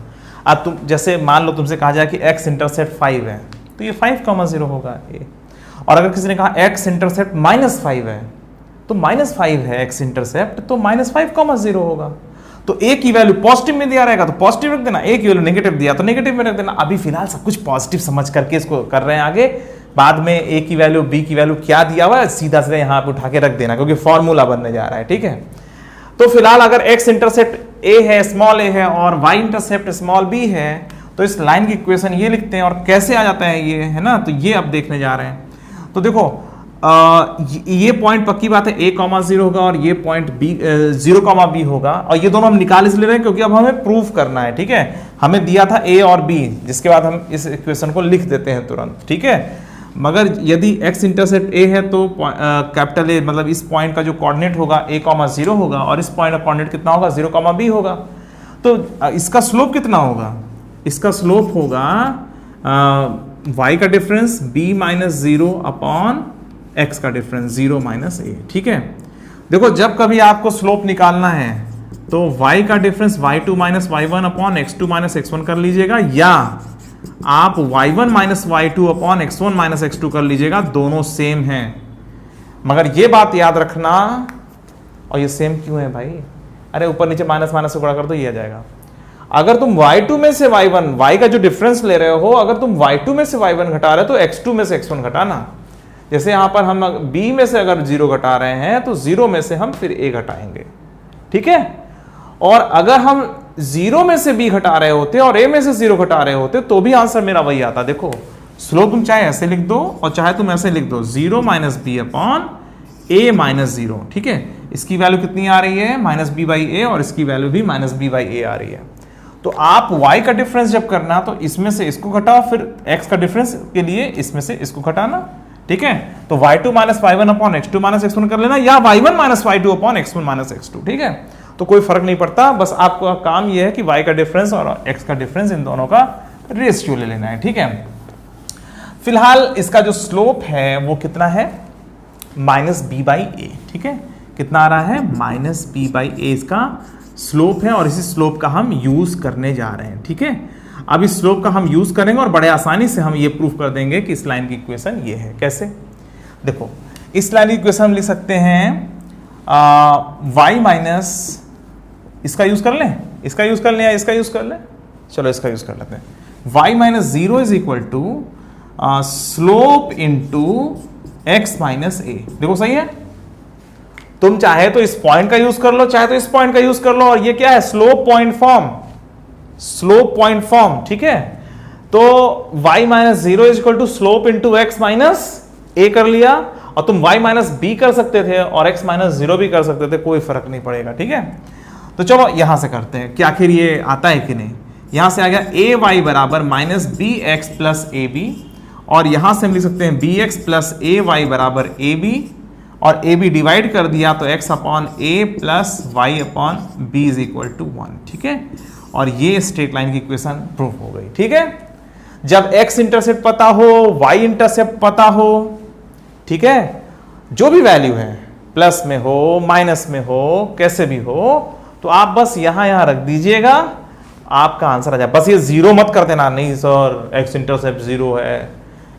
अब तुम जैसे मान लो तुमसे कहा जाए कि x इंटरसेप्ट 5 है तो ये 5,0 होगा a। और अगर किसी ने कहा x इंटरसेप्ट -5 है तो -5 है x इंटरसेप्ट, तो -5,0 होगा। तो a की वैल्यू पॉजिटिव में दिया रहेगा तो पॉजिटिव रख देना, a की वैल्यू नेगेटिव दिया तो नेगेटिव में रख देना। अभी फिलहाल सब कुछ पॉजिटिव समझ करके इसको कर रहे हैं, आगे बाद में a की वैल्यू b की वैल्यू क्या दिया हुआ है सीधा सीधा यहाँ पे उठा के रख देना, क्योंकि फॉर्मूला बनने जा रहा है, ठीक है। तो फिलहाल अगर x इंटरसेप्ट a है, स्मॉल a है, और y इंटरसेप्ट स्मॉल b है, तो इस लाइन की इक्वेशन ये लिखते हैं। और कैसे आ जाता है ये, है ना, तो ये अब देखने जा रहे हैं। तो देखो ये पॉइंट पक्की बात है a,0 होगा और ये पॉइंट b 0,b होगा, और ये दोनों हम निकाल इसलिए रहे हैं क्योंकि अब हमें प्रूफ करना है, ठीक है। हमें दिया था a और b, जिसके बाद हम इस इक्वेशन को लिख देते हैं तुरंत, ठीक है। मगर यदि x इंटरसेप्ट a है तो कैपिटल A मतलब इस पॉइंट का जो कोऑर्डिनेट होगा a,0 होगा, और इस पॉइंट का कोऑर्डिनेट कितना होगा 0,b होगा। तो इसका स्लोप कितना होगा, इसका स्लोप होगा y का डिफरेंस b - 0 अपॉन x का डिफरेंस 0 - a, ठीक है। देखो जब कभी आपको स्लोप निकालना है तो y का difference y2 - y1 upon x2 - x1 कर लीजिएगा, या आप y1 - y2 upon x1 - x2 कर लीजिएगा, दोनों सेम हैं। मगर ये बात याद रखना, और ये सेम क्यों है भाई, अरे ऊपर नीचे माइनस माइनस से गुणा कर दो, ये आ जाएगा। अगर तुम y2 में से y1, y का जो डिफरेंस ले रहे हो, अगर तुम y2 में से y1 घटा रहे हो तो x2 में से x1 घटाना। जैसे यहां पर हम b में से अगर 0 घटा रहे हैं तो 0 में से हम फिर a घटाएंगे, ठीक है। और अगर हम 0 में से b घटा रहे होते और a में से 0 घटा रहे होते तो भी आंसर मेरा वही आता। देखो स्लोप तुम चाहे ऐसे लिख दो और चाहे तुम ऐसे लिख दो, 0 - b अपॉन a - 0, ठीक है। इसकी वैल्यू कितनी आ रही है -b/a, और इसकी वैल्यू भी -b/a आ रही है। तो आप y का डिफरेंस जब करना तो इसमें से इसको घटाओ, फिर x का डिफरेंस के लिए इसमें से इसको घटाना, ठीक है। तो y2 - y1 upon x2 - x1 कर लेना, या y1 - y2 upon x1 - x2, ठीक है। तो कोई फर्क नहीं पड़ता, बस आपका काम यह है कि y का डिफरेंस और x का डिफरेंस इन दोनों का रेशियो ले लेना है, ठीक है। फिलहाल इसका जो स्लोप है वो कितना है -b/a, ठीक है। कितना आ रहा है -b/a इसका स्लोप है, और इसी स्लोप का हम यूज करने जा रहे हैं, ठीक है। अब इस स्लोप का हम यूज करेंगे और बड़े आसानी से हम ये प्रूफ कर देंगे कि इस लाइन की इक्वेशन ये है। कैसे, देखो इस लाइन की इक्वेशन हम लिख सकते हैं y माइनस, इसका यूज कर लें, इसका यूज कर लें या इसका यूज कर लें, चलो इसका यूज कर लेते हैं। y - 0 is equal to slope into x - a। देखो सही है, तुम चाहे तो इस पॉइंट का यूज कर लो, चाहे तो इस पॉइंट का यूज कर लो, और ये क्या है slope point form, slope point form, ठीक है। तो y - 0 is equal to slope into x - a कर लिया, और तुम y - b कर सकते थे और x - 0 भी कर सकते थे, कोई फर्क नहीं पड़ेगा, ठीक है। तो चलो यहां से करते हैं कि आखिर ये आता है कि नहीं। यहां से आ गया ay बराबर -bx प्लस ab, और यहां से हम लिख सकते हैं bx प्लस ay बराबर ab, और ab डिवाइड कर दिया तो x upon a plus y upon b is equal to 1, ठीक है। और ये स्ट्रेट लाइन की इक्वेशन प्रूफ हो गई, ठीक है। जब x इंटरसेप्ट पता हो, y इंटरसेप्ट पता हो, ठीक है, जो भी वैल्यू है प्लस में हो माइनस में हो कैसे भी हो, तो आप बस यहां रख दीजिएगा, आपका आंसर आ जाए। बस ये जीरो मत कर देना, नहीं सर एक्स इंटरसेप्ट जीरो है,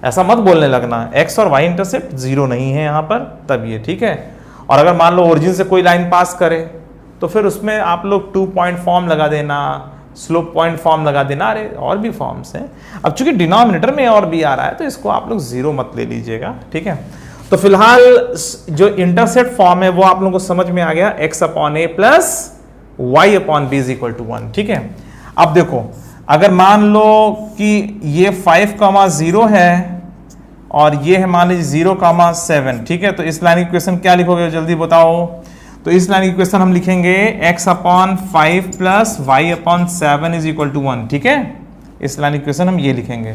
ऐसा मत बोलने लगना। एक्स और वाई इंटरसेप्ट जीरो नहीं है यहाँ पर, तब ये ठीक है। और अगर मान लो ओरिजिन से कोई लाइन पास करे तो फिर उसमें आप लोग 2 पॉइंट फॉर्म लगा देना, स्लोप पॉइंट फॉर्म लगा देना, अरे और भी फॉर्म्स हैं। अब चूंकि डिनोमिनेटर में और भी आ रहा है तो इसको आप लोग जीरो मत ले लीजिएगा, ठीक है। तो फिलहाल जो इंटरसेप्ट फॉर्म है वो आप लोगों को समझ में आ गया, x upon A plus Y upon B is equal to 1, ठीक है। अब देखो अगर मान लो कि ये 5,0 है और ये है मान लीजिए 0,7, ठीक है। तो इस लाइन की क्वेश्चन क्या लिखोगे जल्दी बताओ। तो इस लाइन की क्वेश्चन हम लिखेंगे x upon 5 plus Y upon 7 is equal to 1, ठीक है। इस लाइन की क्वेश्चन हम ये लिखेंगे।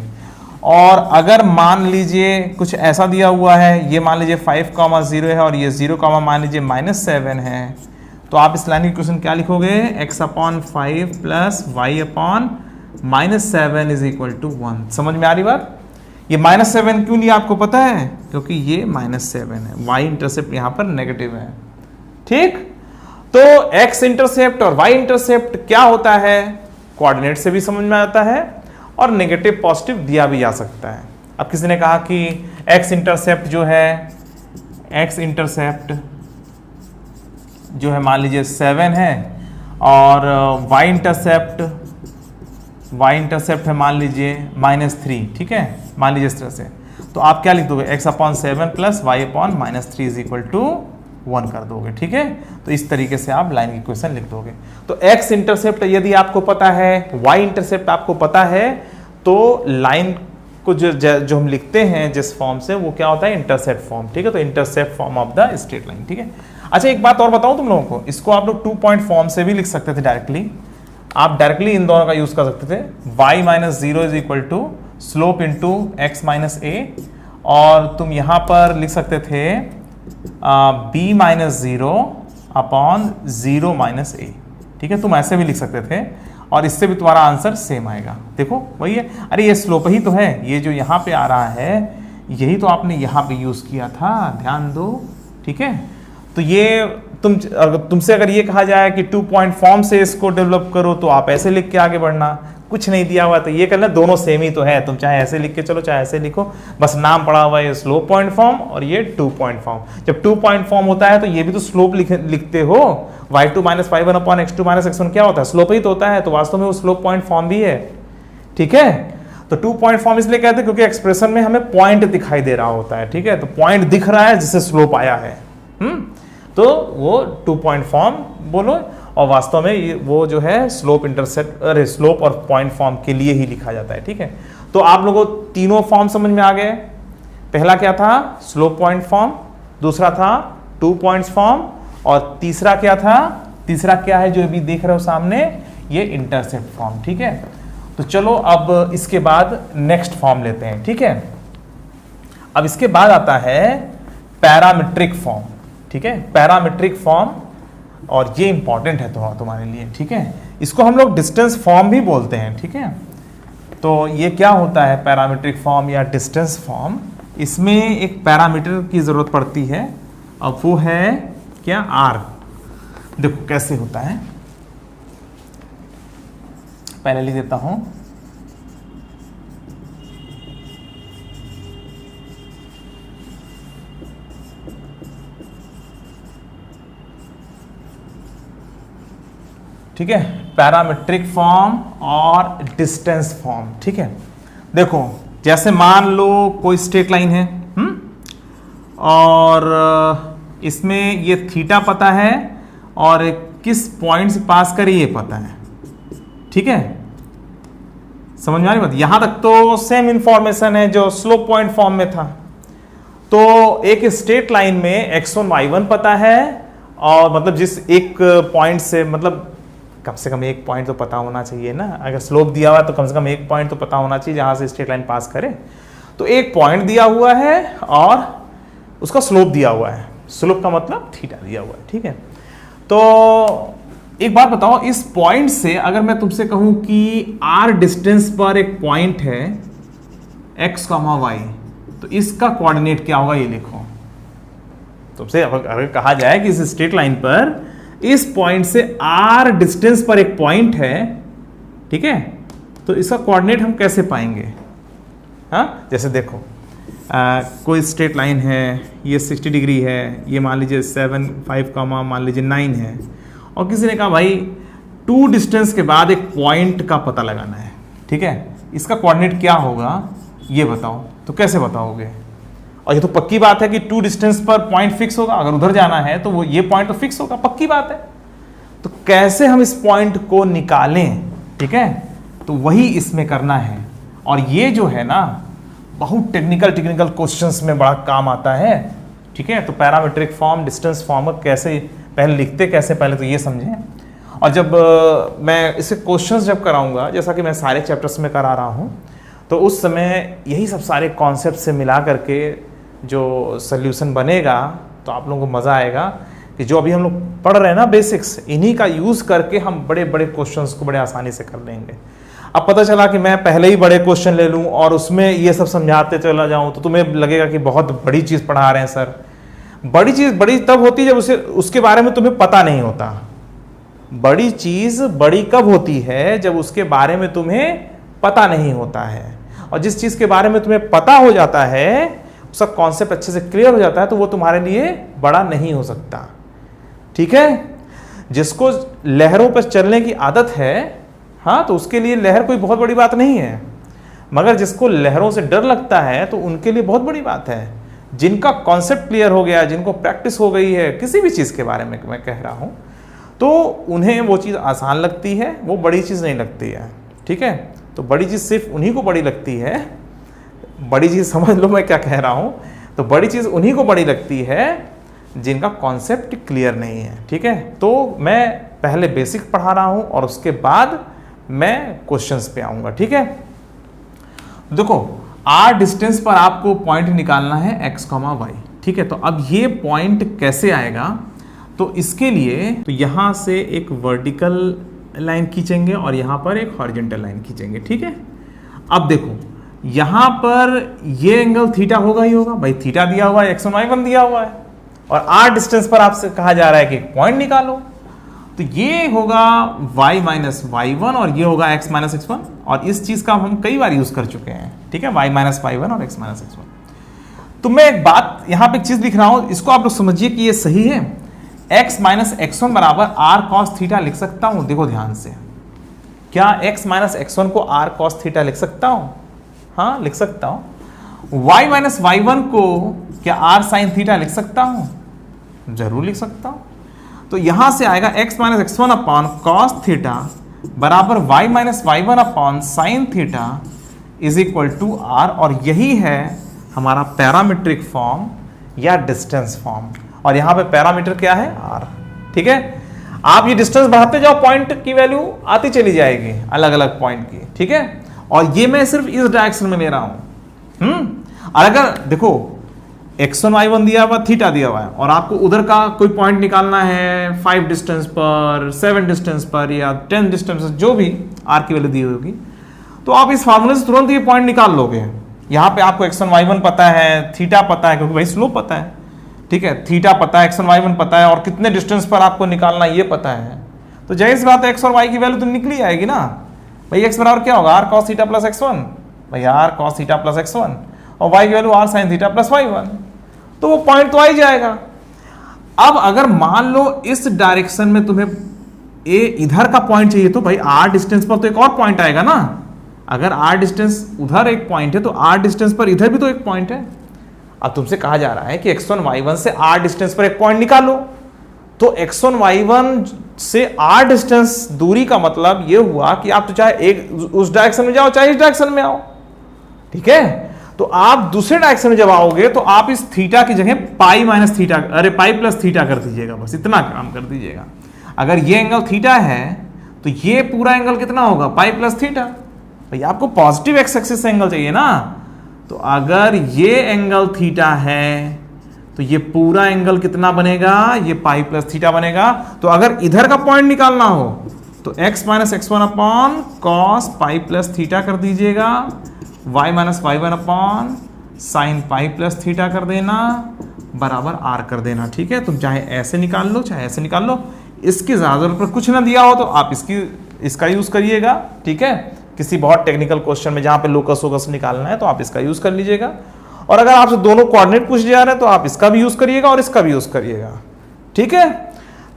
और अगर मान लीजिए कुछ ऐसा दिया हुआ है, ये मान लीजिए 5,0 है और ये 0, मान लीजिए -7 है, तो आप इस लाइन की क्वेश्चन क्या लिखोगे, x upon 5 plus Y upon -7 is equal to 1। समझ में आ रही बात। ये -7 क्यों लिया आपको पता है, क्योंकि ये -7 है, y इंटरसेप्ट यहाँ पर नेगेटिव है, ठीक। तो x इंटरसेप्ट और y इंटरसेप्ट क्या होता है, कोऑर्डिनेट से भी समझ में आता है और नेगेटिव पॉजिटिव दिया भी जा सकता है। अब किसी ने कहा कि x इंटरसेप्ट जो है, x इंटरसेप्ट जो है मान लीजिए 7 है और y इंटरसेप्ट है मान लीजिए -3, ठीक है। मान लीजिए इस तरह से, तो आप क्या लिख दोगे, x upon 7 plus Y upon -3 is equal to 1 कर दोगे, ठीक है। तो इस तरीके से आप लाइन की क्वेश्चन लिख दोगे। तो x इंटरसेप्ट यदि आपको पता है, y इंटरसेप्ट आपको पता है, तो लाइन को जो हम लिखते हैं जिस फॉर्म से, वो क्या होता है, इंटरसेप्ट फॉर्म, ठीक है। तो intercept form of the straight line, ठीक है। अच्छा एक बात और बताऊं तुम लोगों को, इसको आप लोग 2 पॉइंट फॉर्म से भी लिख सकते थे डायरेक्टली। आप डायरेक्टली इन दोनों का यूज कर सकते थे, y minus 0 is equal to slope into X minus A, और तुम यहां पर लिख सकते थे b minus 0 upon 0 minus A, ठीक है। तुम ऐसे भी लिख सकते थे और इससे भी तुम्हारा आंसर सेम आएगा। देखो वही है, अरे ये स्लोप ही तो है, ये जो यहाँ पे आ रहा है यही तो आपने यहाँ पे यूज किया था, ध्यान दो, ठीक है। तो ये तुमसे अगर ये कहा जाए कि 2 पॉइंट फॉर्म से इसको डेवलप करो, तो आप ऐसे लिख के आगे बढ़ना, कुछ नहीं दिया हुआ तो ये करना, दोनों सेम ही तो है, तुम चाहे ऐसे लिख के चलो चाहे ऐसे लिखो, बस नाम पड़ा हुआ है स्लोप पॉइंट फॉर्म और ये 2 पॉइंट फॉर्म। जब 2 पॉइंट फॉर्म होता है तो ये भी तो स्लोप लिखते हो, y2 minus 5 upon x2 minus x1 क्या होता है, स्लोप ही तो होता है, तो वास्तव में वो स्लोप पॉइंट फॉर्म भी है, ठीक है। तो 2 पॉइंट फॉर्म इसलिए कहते हैं क्योंकि एक्सप्रेशन में हमें पॉइंट दिखाई दे रहा होता है, ठीक है। तो पॉइंट दिख रहा है जिससे स्लोप आया है, तो वो 2 पॉइंट फॉर्म बोलो, और वास्तव में वो जो है स्लोप इंटरसेप्ट, अरे स्लोप और पॉइंट फॉर्म के लिए ही लिखा जाता है, ठीक है। तो आप लोगों को तीनों फॉर्म समझ में आ गए। पहला क्या था, स्लोप पॉइंट फॉर्म, दूसरा था 2 पॉइंट्स फॉर्म, और तीसरा क्या था, तीसरा क्या है जो अभी देख रहे हो सामने, ये इंटरसेप्ट फॉर्म, ठीक है। तो चलो अब इसके बाद नेक्स्ट फॉर्म लेते हैं, ठीक है। अब इसके बाद आता है पैरामीट्रिक फॉर्म, ठीक है, पैरामीट्रिक फॉर्म, और ये इंपॉर्टेंट है तुम्हारे लिए, ठीक है। इसको हम लोग डिस्टेंस फॉर्म भी बोलते हैं, ठीक है। तो ये क्या होता है पैरामीट्रिक फॉर्म या डिस्टेंस फॉर्म, इसमें एक पैरामीटर की जरूरत पड़ती है, अब वो है क्या, r। देखो कैसे होता है, पहले लिख देता हूं, ठीक है, पैरामीट्रिक फॉर्म और डिस्टेंस फॉर्म, ठीक है। देखो जैसे मान लो कोई स्ट्रेट लाइन है, और इसमें ये थीटा पता है और किस पॉइंट से पास करे ये पता है, ठीक है। समझ में आ रही बात, यहां तक तो सेम इंफॉर्मेशन है जो स्लोप पॉइंट फॉर्म में था। तो एक स्ट्रेट लाइन में x1 y1 पता है, और मतलब जिस एक पॉइंट से, मतलब कम से कम एक पॉइंट तो पता होना चाहिए ना, अगर स्लोप दिया हुआ है तो कम से कम एक पॉइंट तो पता होना चाहिए जहां से स्ट्रेट लाइन पास करे। तो एक पॉइंट दिया हुआ है और उसका स्लोप दिया हुआ है, स्लोप का मतलब थीटा दिया हुआ है, ठीक है। तो एक बात बताओ, इस पॉइंट से अगर मैं तुमसे कहूं कि r डिस्टेंस पर एक पॉइंट है x, y, तो इसका कोऑर्डिनेट क्या होगा, ये लिखो। तुमसे अगर कहा जाए कि इस स्ट्रेट लाइन पर इस पॉइंट से r डिस्टेंस पर एक पॉइंट है, ठीक है। तो इसका कोऑर्डिनेट हम कैसे पाएंगे? हाँ, जैसे देखो कोई स्ट्रेट लाइन है, ये 60 डिग्री है, ये मान लीजिए 7 5 मान लीजिए 9 है, और किसी ने कहा भाई 2 डिस्टेंस के बाद एक पॉइंट का पता लगाना है, ठीक है, इसका कोऑर्डिनेट क्या होगा ये बताओ। तो कैसे बताओगे? और ये तो पक्की बात है कि 2 डिस्टेंस पर पॉइंट फिक्स होगा, अगर उधर जाना है तो वो ये पॉइंट तो फिक्स होगा, पक्की बात है। तो कैसे हम इस पॉइंट को निकालें, ठीक है, तो वही इसमें करना है। और ये जो है ना बहुत टेक्निकल क्वेश्चंस में बड़ा काम आता है, ठीक है। तो पैरामीट्रिक फॉर्म, डिस्टेंस फॉर्म कैसे पहले लिखते, कैसे पहले तो ये समझें। और जब मैं इसे क्वेश्चंस जब कराऊंगा, जैसा कि मैं सारे चैप्टर्स में करा रहा हूँ, तो उस समय यही सब सारे कॉन्सेप्ट से मिला करके जो सोल्यूशन बनेगा तो आप लोगों को मज़ा आएगा कि जो अभी हम लोग पढ़ रहे हैं ना बेसिक्स, इन्हीं का यूज़ करके हम बड़े बड़े क्वेश्चंस को बड़े आसानी से कर लेंगे। अब पता चला कि मैं पहले ही बड़े क्वेश्चन ले लूँ और उसमें ये सब समझाते चला जाऊँ तो तुम्हें लगेगा कि बहुत बड़ी चीज़ पढ़ा रहे हैं सर। बड़ी चीज़ बड़ी तब होती है जब उसके बारे में तुम्हें पता नहीं होता। बड़ी चीज़ बड़ी कब होती है? जब उसके बारे में तुम्हें पता नहीं होता है। और जिस चीज़ के बारे में तुम्हें पता हो जाता है, उसका कॉन्सेप्ट अच्छे से क्लियर हो जाता है, तो वो तुम्हारे लिए बड़ा नहीं हो सकता, ठीक है। जिसको लहरों पर चलने की आदत है, हाँ, तो उसके लिए लहर कोई बहुत बड़ी बात नहीं है। मगर जिसको लहरों से डर लगता है तो उनके लिए बहुत बड़ी बात है। जिनका कॉन्सेप्ट क्लियर हो गया, जिनको प्रैक्टिस हो गई है किसी भी चीज़ के बारे में मैं कह रहा हूँ, तो उन्हें वो चीज़ आसान लगती है, वो बड़ी चीज़ नहीं लगती है, ठीक है। तो बड़ी चीज़ सिर्फ उन्हीं को बड़ी लगती है। बड़ी चीज़ समझ लो मैं क्या कह रहा हूँ। तो बड़ी चीज़ उन्हीं को बड़ी लगती है जिनका कॉन्सेप्ट क्लियर नहीं है, ठीक है। तो मैं पहले बेसिक पढ़ा रहा हूँ और उसके बाद मैं क्वेश्चंस पे आऊँगा, ठीक है। देखो r डिस्टेंस पर आपको पॉइंट निकालना है x, y, ठीक है। तो अब ये पॉइंट कैसे आएगा? तो इसके लिए तो यहाँ से एक वर्टिकल लाइन खींचेंगे और यहाँ पर एक हॉरिजॉन्टल लाइन खींचेंगे, ठीक है। अब देखो यहाँ पर ये एंगल थीटा होगा ही होगा, भाई थीटा दिया हुआ है, x1 y1 दिया हुआ है, और r डिस्टेंस पर आपसे कहा जा रहा है कि एक पॉइंट निकालो। तो ये होगा y माइनस y1 और ये होगा x माइनस x1, और इस चीज का हम कई बार यूज कर चुके हैं, ठीक है, y माइनस y1 और x माइनस x1। तो मैं एक बात यहाँ पे एक चीज लिख रहा हूं, इसको आप लोग समझिए कि ये सही है। x माइनस x1 बराबर r cos थीटा लिख सकता हूं। देखो ध्यान से, क्या x माइनस x1 को r cos थीटा लिख सकता हूं? हाँ, लिख सकता हूं। y माइनस y1 को क्या r sin थीटा लिख सकता हूं? जरूर लिख सकता हूं। तो यहां से आएगा x minus x1 upon cos theta बराबर y minus y1 upon sine theta is equal to r, और यही है हमारा पैरामीट्रिक फॉर्म या डिस्टेंस फॉर्म। और यहां पे पैरामीटर क्या है? r, ठीक है। आप ये डिस्टेंस बढ़ाते जाओ, पॉइंट की वैल्यू आती चली जाएगी अलग अलग पॉइंट की, ठीक है। और ये मैं सिर्फ इस डायरेक्शन में ले रहा हूं। और अगर देखो x1 y1 दिया हुआ, थीटा दिया हुआ है, और आपको उधर का कोई पॉइंट निकालना है 5 डिस्टेंस पर, 7 डिस्टेंस पर या 10 डिस्टेंस, जो भी r की वैल्यू दी होगी, तो आप इस फार्मूले से तुरंत ये पॉइंट निकाल लोगे। यहाँ पे आपको x1 y1 पता है, थीटा पता है क्योंकि भाई स्लोप पता है, ठीक है, थीटा पता है, x1 y1 पता है, और कितने डिस्टेंस पर आपको निकालना ये पता है। तो जाहिर सी बात है x और y की वैल्यू तो निकली आएगी ना भाई। x बराबर क्या होगा? r cos theta plus x1, भाई r cos theta plus x1, और y की value r sin theta plus y1, तो वो पॉइंट तो आ ही जाएगा। अब अगर मान लो इस डायरेक्शन में तुम्हें ए इधर का पॉइंट चाहिए, तो भाई r डिस्टेंस पर तो एक और पॉइंट आएगा ना। अगर r डिस्टेंस उधर एक पॉइंट है तो r डिस्टेंस पर इधर भी तो एक पॉइंट है। अब तुमसे कहा जा रहा है कि x1 y1 से r डिस्टेंस पर एक पॉइंट निकालो। तो x1 y1 से r डिस्टेंस दूरी का मतलब ये हुआ कि आप तो चाहे एक उस डायरेक्शन में जाओ चाहे इस डायरेक्शन में आओ, ठीक है। तो आप दूसरे डायरेक्शन में जब आओगे तो आप इस थीटा की जगह पाई माइनस थीटा, अरे पाई प्लस थीटा कर दीजिएगा, बस इतना काम कर दीजिएगा। अगर ये एंगल थीटा है तो ये पूरा एंगल कितना होगा? Pi plus theta. भाई आपको पॉजिटिव एक्स एक्सिस से एंगल चाहिए ना, तो अगर ये एंगल थीटा है तो ये पूरा एंगल कितना बनेगा? ये पाई प्लस थीटा बनेगा। तो अगर इधर का पॉइंट निकालना हो तो x minus x1 upon cos pi plus theta कर दीजिएगा, y minus y1 upon sine pi plus theta कर देना, बराबर r कर देना, ठीक है। तुम चाहे ऐसे निकाल लो चाहे ऐसे निकाल लो, इसकी ज़्यादा जरूरत पर कुछ ना दिया हो तो आप इसकी इसका यूज करिएगा, ठीक है। किसी बहुत टेक्निकल क्वेश्चन में जहां पे लोकस वोकस निकालना है तो आप इसका यूज कर लीजिएगा। और अगर आपसे दोनों कोऑर्डिनेट पूछ जा रहे हैं तो आप इसका भी यूज करिएगा और इसका भी यूज करिएगा, ठीक है।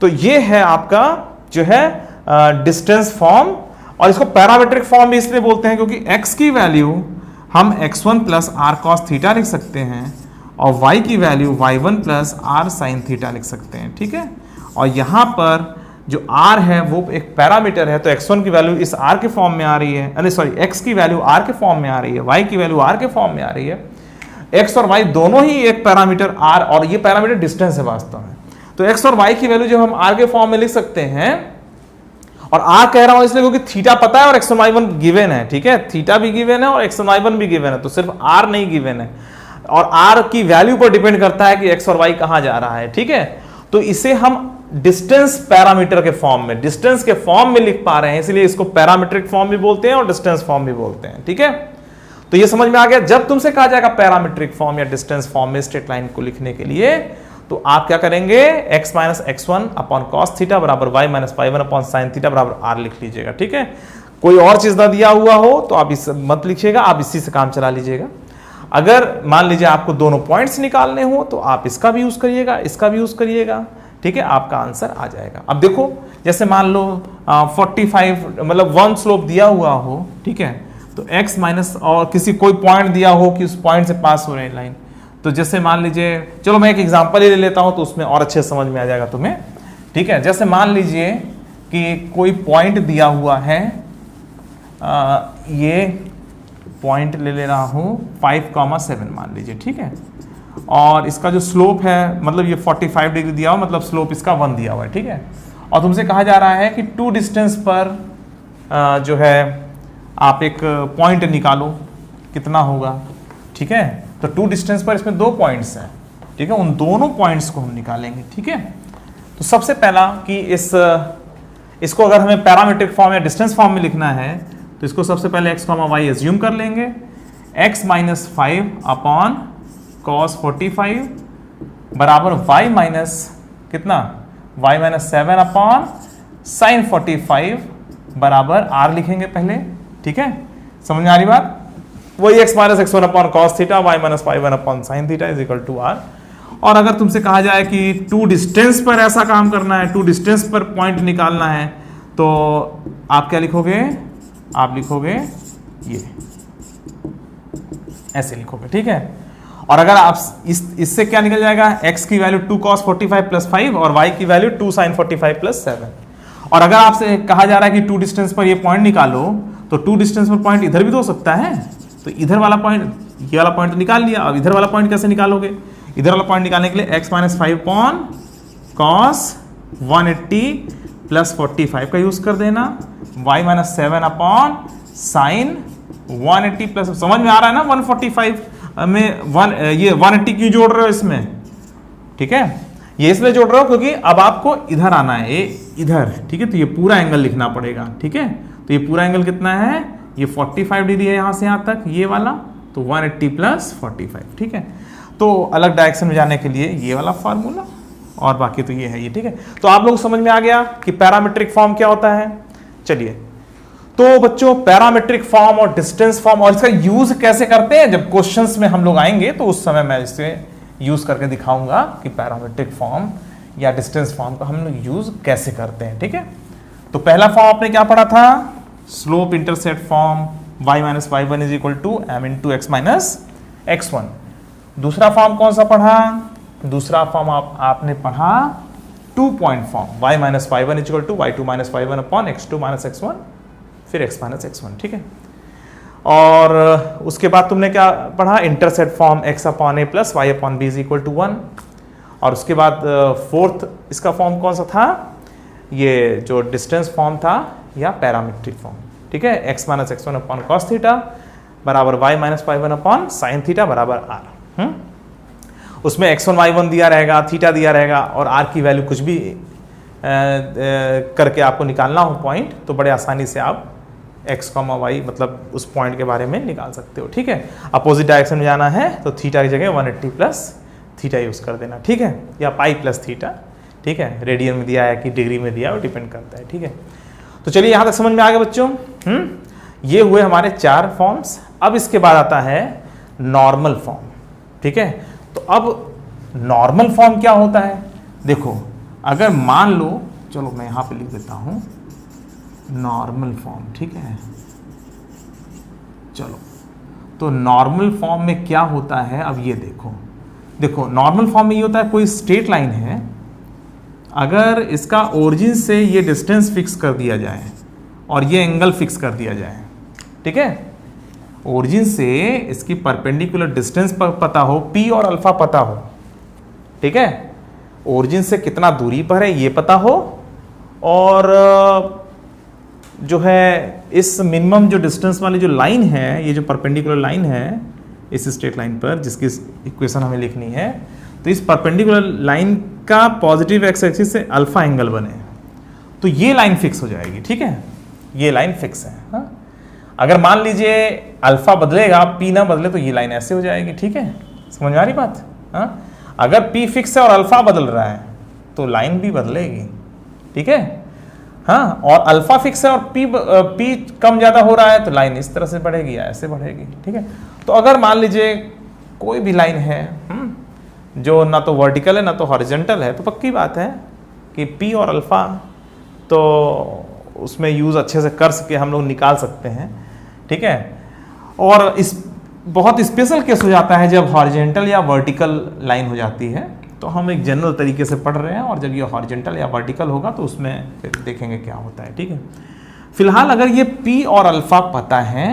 तो ये है आपका जो है डिस्टेंस फॉर्म, और इसको पैरामीट्रिक फॉर्म भी इसलिए बोलते हैं क्योंकि x की वैल्यू हम x1 plus are cos theta लिख सकते हैं और y की value y1 plus R sine theta लिख सकते हैं, ठीक है। और यहाँ पर जो r है वो एक पैरामीटर है, तो x1 की वैल्यू इस r के फॉर्म में आ रही है, अरे सॉरी x की वैल्यू r के फॉर्म में आ रही है, y की वैल्यू r के फॉर्म में आ रही है। x और y दोनों ही एक पैरामीटर r, और ये पैरामीटर डिस्टेंस है वास्तव में। तो x और y की वैल्यू जो हम r के फॉर्म में लिख सकते हैं, और r कह रहा हूं इसलिए क्योंकि थीटा पता है और x और y1 गिवन है, ठीक है। थीटा भी गिवन है और x और y1 भी गिवन है, तो सिर्फ r नहीं गिवन है, और r की वैल्यू पर डिपेंड करता है कि x और y कहां जा रहा है, ठीक है। तो इसे हम डिस्टेंस पैरामीटर के फॉर्म में, डिस्टेंस के फॉर्म में लिख पा रहे हैं, इसलिए इसको पैरामीट्रिक फॉर्म भी बोलते हैं और डिस्टेंस फॉर्म भी बोलते हैं, ठीक है। तो ये समझ में आ गया। जब तुमसे कहा जाएगा पैरामीट्रिक फॉर्म या डिस्टेंस फॉर्म में स्ट्रेट लाइन को लिखने के लिए, तो आप क्या करेंगे, x minus x1 upon cos theta बराबर y minus y1 upon sine theta बराबर r लिख लीजिएगा, ठीक है। कोई और चीज ना दिया हुआ हो तो आप इस मत लिखिएगा, आप इसी से काम चला लीजिएगा। अगर मान लीजिए आपको दोनों पॉइंट्स निकालने हो तो आप इसका भी यूज करिएगा, इसका भी यूज करिएगा, ठीक है, आपका आंसर आ जाएगा। अब देखो, जैसे मान लो 45 मतलब 1 स्लोप दिया हुआ हो, ठीक है, तो x माइनस और किसी कोई पॉइंट दिया हो कि उस पॉइंट से पास हो रही लाइन, तो जैसे मान लीजिए, चलो मैं एक एग्जांपल ही ले लेता हूं तो उसमें और अच्छे समझ में आ जाएगा तुम्हें, ठीक है। जैसे मान लीजिए कि कोई पॉइंट दिया हुआ है, ये पॉइंट ले रहा हूं 5,7 मान लीजिए, ठीक है, और इसका जो स्लोप है, मतलब ये 45 डिग्री दिया हुआ, मतलब स्लोप इसका 1 दिया हुआ है, ठीक है। और तुमसे कहा जा रहा है कि 2 डिस्टेंस पर जो है आप एक पॉइंट निकालो, कितना होगा, ठीक है। तो 2 डिस्टेंस पर इसमें 2 पॉइंट्स हैं, ठीक है, उन दोनों पॉइंट्स को हम निकालेंगे, ठीक है। तो सबसे पहला कि इसको अगर हमें पैरामीट्रिक फॉर्म या डिस्टेंस फॉर्म में लिखना है तो इसको सबसे पहले x, y एज्यूम कर लेंगे, x माइनस 5 अपॉन कॉस 45 बराबर y माइनस कितना, y माइनस 7 अपॉन साइन 45 बराबर r लिखेंगे पहले, ठीक है। समझ में आ रही बात, वही x minus x1 upon cos theta, y minus y1 upon sine theta is equal to r। और अगर तुमसे कहा जाए कि 2 डिस्टेंस पर ऐसा काम करना है, 2 डिस्टेंस पर पॉइंट निकालना है, तो आप क्या लिखोगे, आप लिखोगे ये ऐसे लिखोगे, ठीक है। और अगर आप इससे क्या निकल जाएगा, x की वैल्यू 2 cos 45 प्लस 5 और y की वैल्यू 2 sin 45 प्लस 7। और अगर आपसे कहा जा रहा है कि 2 डिस्टेंस पर ये पॉइंट निकालो, तो 2 डिस्टेंस पर पॉइंट इधर भी तो हो सकता है, तो इधर वाला पॉइंट, ये वाला पॉइंट तो निकाल लिया। अब इधर वाला पॉइंट कैसे निकालोगे, इधर वाला पॉइंट निकालने के लिए x minus 5 upon cos 180 plus 45 का यूज कर देना, y minus 7 upon sine 180 plus, समझ में आ रहा है ना, 145 में ये 180 क्यों जोड़ रहे हो इसमें, ठीक है। ये इसलिए जोड़ रहे हो क्योंकि अब आपको इधर आना है, ये इधर, ठीक है। तो ये पूरा एंगल लिखना पड़ेगा, ठीक है। तो ये पूरा एंगल कितना है, ये 45 डिग्री है यहाँ से यहाँ तक, ये वाला, तो 180 प्लस 45, ठीक है। तो अलग डायरेक्शन में जाने के लिए ये वाला फार्मूला, और बाकी तो ये है ये, ठीक है। तो आप लोग समझ में आ गया कि पैरामीट्रिक फॉर्म क्या होता है। चलिए, तो बच्चों पैरामीट्रिक फॉर्म और डिस्टेंस फॉर्म और इसका यूज कैसे करते हैं, जब क्वेश्चंस में हम लोग आएंगे तो उस समय मैं इसे यूज करके दिखाऊंगा कि पैरामीट्रिक फॉर्म या डिस्टेंस फॉर्म का हम लोग यूज कैसे करते हैं, ठीक है। तो पहला फॉर्म आपने क्या पढ़ा था, slope intercept form, y minus y1 is equal to m into X minus x1। दूसरा फॉर्म कौन सा पढ़ा, दूसरा फॉर्म आपने पढ़ा 2 point form, y minus y1 is equal to y2 minus y1 upon x2 minus x1 फिर x minus x1, ठीक है। और उसके बाद तुमने क्या पढ़ा, intercept form x upon a plus y upon b is equal to 1। और उसके बाद फोर्थ इसका फॉर्म कौन सा था, ये जो डिस्टेंस फॉर्म था या पैरामीट्रिक फॉर्म, ठीक है, x minus x1 upon cos theta बराबर y minus y1 upon sine theta बराबर r। उसमें x1 y1 दिया रहेगा, थीटा दिया रहेगा, और r की वैल्यू कुछ भी करके आपको निकालना हो पॉइंट, तो बड़े आसानी से आप x, y मतलब उस पॉइंट के बारे में निकाल सकते हो, ठीक है। अपोजिट डायरेक्शन में जाना है तो थीटा की जगह 180 प्लस थीटा यूज कर देना, ठीक है, या पाई प्लस थीटा, ठीक है। रेडियन में दिया है कि डिग्री में दिया है, वो डिपेंड करता है, ठीक है। तो चलिए यहां तक समझ में आ गया बच्चों। ये हुए हमारे 4 फॉर्म्स। अब इसके बाद आता है नॉर्मल फॉर्म, ठीक है। तो अब नॉर्मल फॉर्म क्या होता है, देखो अगर मान लो, चलो मैं यहां पे लिख देता हूं नॉर्मल फॉर्म, ठीक है। चलो तो नॉर्मल फॉर्म में क्या होता है, अब ये देखो नॉर्मल फॉर्म में ये होता है, कोई स्ट्रेट लाइन है, अगर इसका ओरिजिन से ये डिस्टेंस फिक्स कर दिया जाए और ये एंगल फिक्स कर दिया जाए, ठीक है। ओरिजिन से इसकी परपेंडिकुलर डिस्टेंस पता हो, पी और अल्फा पता हो, ठीक है। ओरिजिन से कितना दूरी पर है ये पता हो, और जो है इस मिनिमम जो डिस्टेंस वाली जो लाइन है, ये जो परपेंडिकुलर लाइन है इस स्ट्रेट लाइन पर, जिसकी इक्वेशन हमें लिखनी है, तो इस परपेंडिकुलर लाइन का पॉजिटिव एक्स एक्सिस से अल्फा एंगल बने, तो ये लाइन फिक्स हो जाएगी, ठीक है। ये लाइन फिक्स है। हाँ? अगर मान लीजिए अल्फा बदलेगा, पी ना बदले, तो ये लाइन ऐसे हो जाएगी, ठीक है। समझ में आ रही बात? हाँ? अगर पी फिक्स है और अल्फा बदल रहा है तो लाइन भी बदलेगी, ठीक है। हाँ, और अल्फा फिक्स है और पी कम ज्यादा हो रहा है तो लाइन इस तरह से बढ़ेगी या ऐसे बढ़ेगी, ठीक है। तो अगर मान लीजिए कोई भी लाइन है जो ना तो वर्टिकल है ना तो हॉरिजॉन्टल है, तो पक्की बात है कि पी और अल्फा तो उसमें यूज अच्छे से कर सके हम लोग निकाल सकते हैं, ठीक है। और इस बहुत स्पेशल केस हो जाता है जब हॉरिजॉन्टल या वर्टिकल लाइन हो जाती है, तो हम एक जनरल तरीके से पढ़ रहे हैं, और जब ये हॉरिजॉन्टल या वर्टिकल होगा तो उसमें फिर देखेंगे क्या होता है, ठीक है। फिलहाल अगर ये पी और अल्फा पता है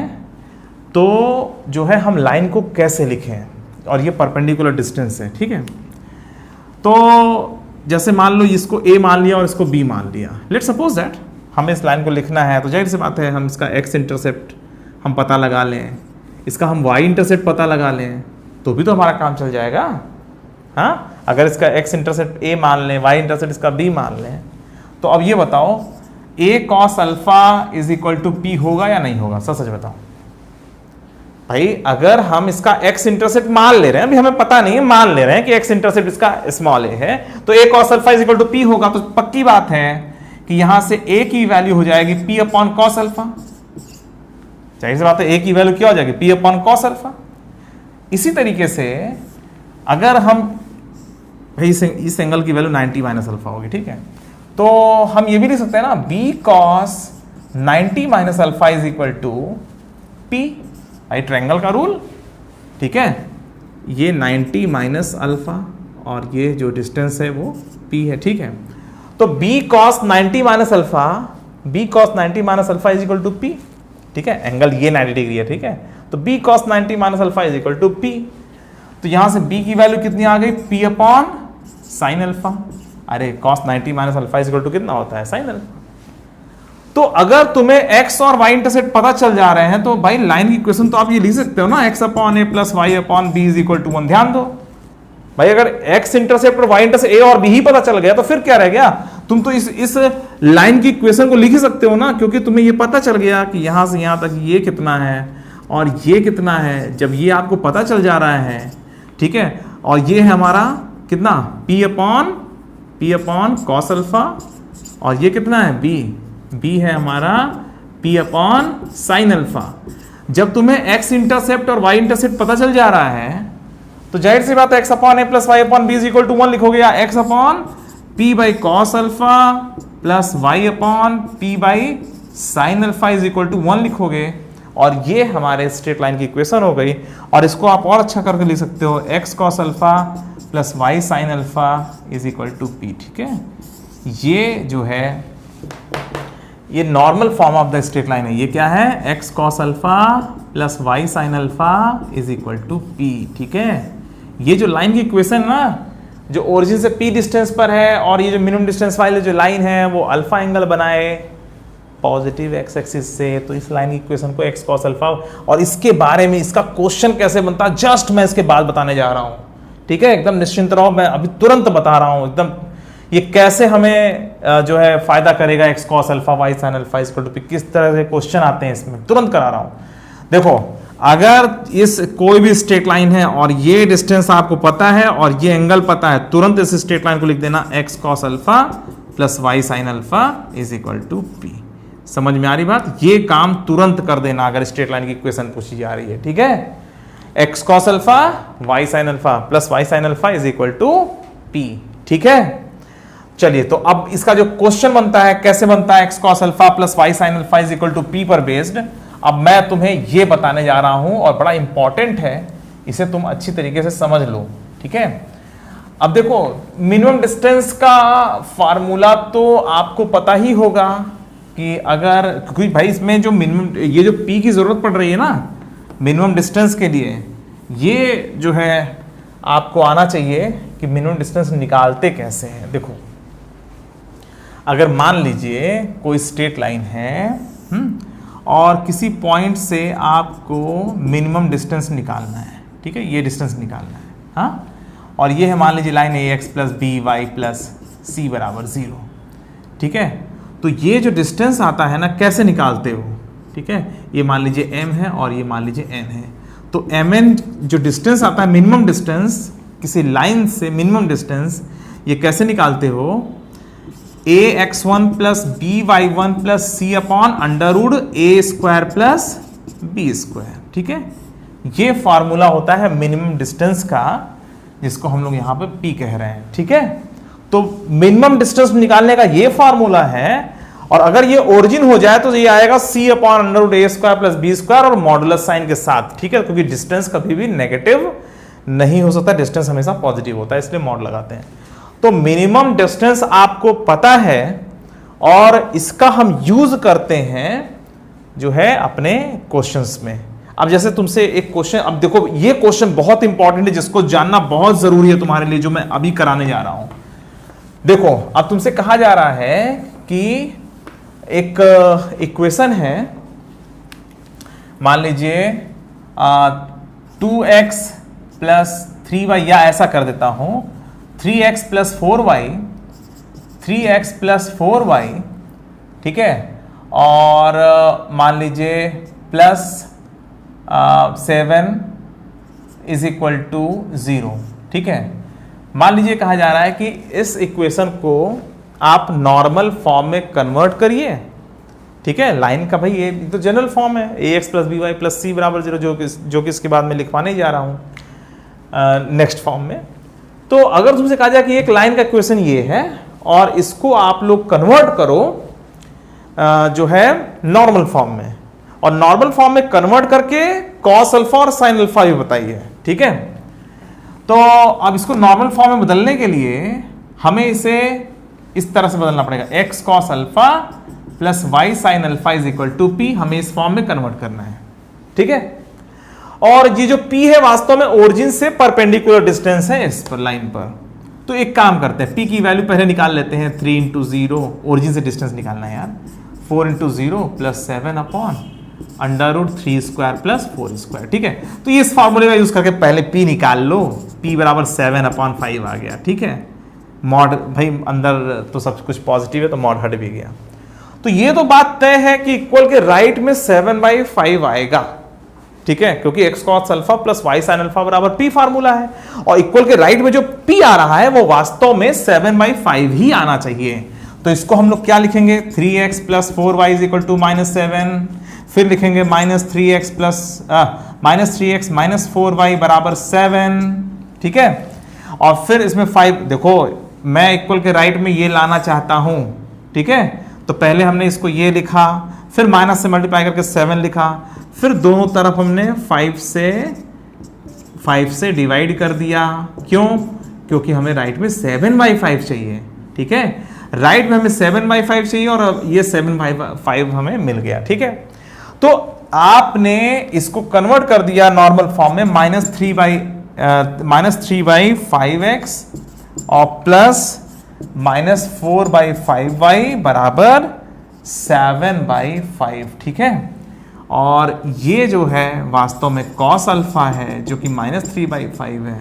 तो जो है हम लाइन को कैसे लिखें, और ये परपेंडिकुलर डिस्टेंस है, ठीक है। तो जैसे मान लो इसको ए मान लिया और इसको बी मान लिया, लेट्स सपोज दैट हमें इस लाइन को लिखना है, तो जाहिर सी बात है हम इसका एक्स इंटरसेप्ट हम पता लगा लें, इसका हम वाई इंटरसेप्ट पता लगा लें, तो भी तो हमारा काम चल जाएगा। हाँ, अगर इसका एक्स इंटरसेप्ट ए मान लें, वाई इंटरसेप्ट इसका बी मान लें, तो अब ये बताओ A cos alpha is equal to P होगा या नहीं होगा? सच बताओ भाई। अगर हम इसका एक्स इंटरसेप्ट मान ले रहे हैं, अभी हमें पता नहीं है, मान ले रहे हैं कि एक्स इंटरसेप्ट इसका स्मॉल ए है, तो A cos alpha is equal to P होगा, तो पक्की बात है कि यहां से ए की वैल्यू हो जाएगी पी अपॉन कॉस अल्फा। जाहिर सी बात है ए की वैल्यू क्या हो जाएगी? P upon cos alpha. इसी तरीके से अगर हम भाई इस एंगल की वैल्यू 90 माइनस अल्फा होगी, ठीक है, तो हम ये भी लिख सकते हैं ना, b cos 90 minus alpha is equal to पी, भाई ट्रायंगल का रूल, ठीक है। ये 90 माइनस अल्फा और ये जो डिस्टेंस है वो पी है, ठीक है। तो b cos 90 minus alpha, b cos 90 minus alpha is equal to पी, ठीक है। एंगल ये 90 डिग्री है, ठीक है। तो b cos 90 minus alpha is equal to पी, तो यहां से b की वैल्यू कितनी आ गई? p upon sine alpha. अरे cos 90 minus alpha is equal to कितना होता है? Sine alpha. तो अगर तुम्हें x और y इंटरसेप्ट पता चल जा रहे हैं तो भाई लाइन की इक्वेशन तो आप ये लिख सकते हो ना, x upon a plus y upon b is equal to 1। ध्यान दो भाई, अगर x इंटरसेप्ट और y इंटरसेप्ट a और b ही पता चल गया तो फिर क्या रह गया? तुम तो इस लाइन की इक्वेशन को लिख ही सकते हो ना, क्योंकि तुम्हें ये पता चल गया कि यहां से यहां तक ये कितना है और ये कितना है। जब ये आपको पता चल जा रहा है, ठीक है, और ये है हमारा कितना? p अपॉन कॉस अल्फा, और ये कितना है? b है हमारा p अपॉन साइन अल्फा। जब तुम्हें x इंटरसेप्ट और y इंटरसेप्ट पता चल जा रहा है तो जाहिर सी बात है x upon a plus y upon b is equal to 1 लिखोगे, या x upon p by cos alpha plus y upon p by sine alpha is equal to 1 लिखोगे, और ये हमारे स्ट्रेट लाइन की इक्वेशन हो गई। और इसको आप और अच्छा करके लिख सकते हो, x cos alpha plus y sine alpha is equal to p, ठीक है। ये जो है ये normal form of the straight line है। ये क्या है? x cos alpha plus y sine alpha is equal to p, ठीक है। ये जो लाइन की इक्वेशन ना, जो ओरिजिन से p डिस्टेंस पर है और ये जो मिनिमम डिस्टेंस वाली जो लाइन है वो अल्फा एंगल बनाए पॉजिटिव एक्स एक्सिस से, तो इस लाइन की इक्वेशन को x कॉस अल्फा, और इसके बारे में इसका क्वेश्चन कैसे बनता है जस्ट मैं इसके बाद बताने जा रहा हूं, ठीक है। एकदम निश्चिंत रहो, मैं अभी तुरंत बता रहा हूं एकदम ये कैसे हमें जो है फायदा करेगा x cos alpha y sine alpha is equal to p, किस तरह से क्वेश्चन आते हैं इसमें, तुरंत करा रहा हूं। देखो अगर इस कोई भी स्ट्रेट लाइन है और ये डिस्टेंस आपको पता है और ये एंगल पता है, तुरंत इस स्ट्रेट लाइन को लिख देना x cos alpha plus y sine alpha is equal to p। समझ में आ रही बात? ये काम तुरंत कर देना अगर स्ट्रेट लाइन की इक्वेशन पूछी जा रही है, ठीक है। x cos alpha y sin alpha plus y sin alpha is equal to p, ठीक है। चलिए, तो अब इसका जो क्वेश्चन बनता है कैसे बनता है x cos alpha plus y sin alpha is equal to p पर बेस्ड, अब मैं तुम्हें ये बताने जा रहा हूं और बड़ा इंपॉर्टेंट है, इसे तुम अच्छी तरीके से समझ लो, ठीक है। अब देखो, मिनिमम डिस्टेंस का फार्मूला तो आपको पता ही होगा कि अगर, क्योंकि भाई इसमें जो मिनिमम, ये जो p की जरूरत पड़ रही है ना मिनिमम डिस्टेंस के लिए, ये जो है आपको आना चाहिए कि मिनिमम डिस्टेंस निकालते कैसे हैं। देखो, अगर मान लीजिए कोई स्ट्रेट लाइन है और किसी पॉइंट से आपको मिनिमम डिस्टेंस निकालना है, ठीक है, ये डिस्टेंस निकालना है, हाँ, और ये है मान लीजिए line ax plus B Y plus C बराबर 0, ठीक है। तो ये जो डिस्टेंस आता है ना, कैसे निकालते हो, ठीक है, ये मान लीजिए m है और ये मान लीजिए n है। तो mn जो डिस्टेंस आता है, मिनिमम डिस्टेंस किसी लाइन से, मिनिमम डिस्टेंस, ये कैसे निकालते हो, ax1 plus by1 plus c upon under root a square plus b square, ठीक है। ये फॉर्मूला होता है मिनिमम डिस्टेंस का, जिसको हम लोग यहां पे p कह रहे हैं, ठीक है। तो मिनिमम डिस्टेंस निकालने का ये फॉर्मूला है, और अगर ये ओरिजिन हो जाए तो ये आएगा c upon under root a square plus b square और मॉडुलस साइन के साथ, ठीक है, क्योंकि डिस्टेंस कभी भी नेगेटिव नहीं हो सकता, डिस्टेंस हमेशा पॉजिटिव होता है, इसलिए मॉड लगाते हैं। तो मिनिमम डिस्टेंस आपको पता है और इसका हम यूज करते हैं जो है अपने क्वेश्चंस में। अब जैसे तुमसे एक क्वेश्चन, अब देखो ये क्वेश्चन बहुत इंपॉर्टेंट है, जिसको जानना बहुत जरूरी है तुम्हारे लिए, जो मैं अभी कराने जा रहा हूं। देखो, अब तुमसे कहा जा रहा है कि एक इक्वेशन है, मान लीजिए 2x प्लस 3y, या ऐसा कर देता हूं 3x plus 4y, 3x plus 4y, ठीक है, और मान लीजिए प्लस 7 इज इक्वल टू 0, ठीक है। मान लीजिए कहा जा रहा है कि इस इक्वेशन को आप नॉर्मल फॉर्म में कन्वर्ट करिए, ठीक है। लाइन का भाई ये तो जनरल फॉर्म है, ax plus B Y plus C बराबर 0, जो कि इसके बाद में लिखवाने जा रहा हूं नेक्स्ट फॉर्म में। तो अगर तुमसे कहा जाए कि एक लाइन का इक्वेशन ये है और इसको आप लोग कन्वर्ट करो जो है नॉर्मल फॉर्म में, और नॉर्मल फॉर्म में कन्वर्ट करके कॉस अल्फा और साइन अल्फा भी बताइए, ठीक है। तो अब इसको नॉर्मल फॉर्म में बदलने के लिए हमें इसे इस तरह से बदलना पड़ेगा, x cos alpha plus y sin alpha is equal to p, हमें इस फॉर्म में कन्वर्ट करना है, ठीक है। और ये जो p है वास्तव में ओरिजिन से परपेंडिकुलर डिस्टेंस है इस पर, लाइन पर। तो एक काम करते हैं, p की वैल्यू पहले निकाल लेते हैं, 3 इंटू 0, ओरिजिन से डिस्टेंस निकालना है यार, 4 into 0 plus 7 upon under root 3 square plus 4 square, ठीक है। तो ये इस फॉर्मूले का यूज करके पहले p निकाल लो, p बराबर 7 अपॉन 5 आ गया, ठीक है। मॉड भाई अंदर तो सब कुछ पॉजिटिव है तो मॉड हट भी गया। तो ये तो बात तय है कि इक्वल के राइट में 7/5 आएगा, ठीक है, क्योंकि x cos alpha plus y sin alpha बराबर p फार्मूला है, और इक्वल के राइट में जो p आ रहा है वो वास्तव में 7/5 ही आना चाहिए। तो इसको हम लोग क्या लिखेंगे, 3x plus 4y is equal to -7, फिर लिखेंगे -3x माइनस 4y बराबर 7, ठीक है। और फिर इसमें 5, देखो मैं इक्वल के राइट में ये लाना चाहता हूं, ठीक है। तो पहले हमने इसको ये लिखा, फिर माइनस से मल्टीप्लाई करके 7 लिखा, फिर दोनों तरफ हमने 5 से डिवाइड कर दिया। क्यों? क्योंकि हमें राइट में 7/5 चाहिए, ठीक है। राइट में हमें 7/5 चाहिए और ये 7/5 हमें मिल गया, ठीक है। तो आपने इसको कन्वर्ट कर दिया नॉर्मल फॉर्म में, -3/5x और प्लस -4/5y बराबर 7/5, ठीक है। और ये जो है वास्तव में cos अल्फा है जो कि -3/5 है,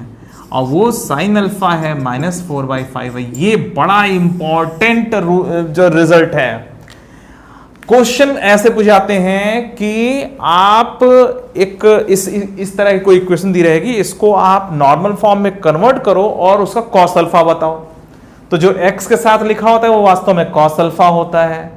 और वो sin अल्फा है -4/5 है। ये बड़ा इंपॉर्टेंट जो रिजल्ट है। क्वेश्चन ऐसे पूछाते हैं कि आप एक इस तरह की कोई इक्वेशन दी रहेगी, इसको आप नॉर्मल फॉर्म में कन्वर्ट करो और उसका cos अल्फा बताओ। तो जो x के साथ लिखा होता है वो वास्तव में cos अल्फा होता है,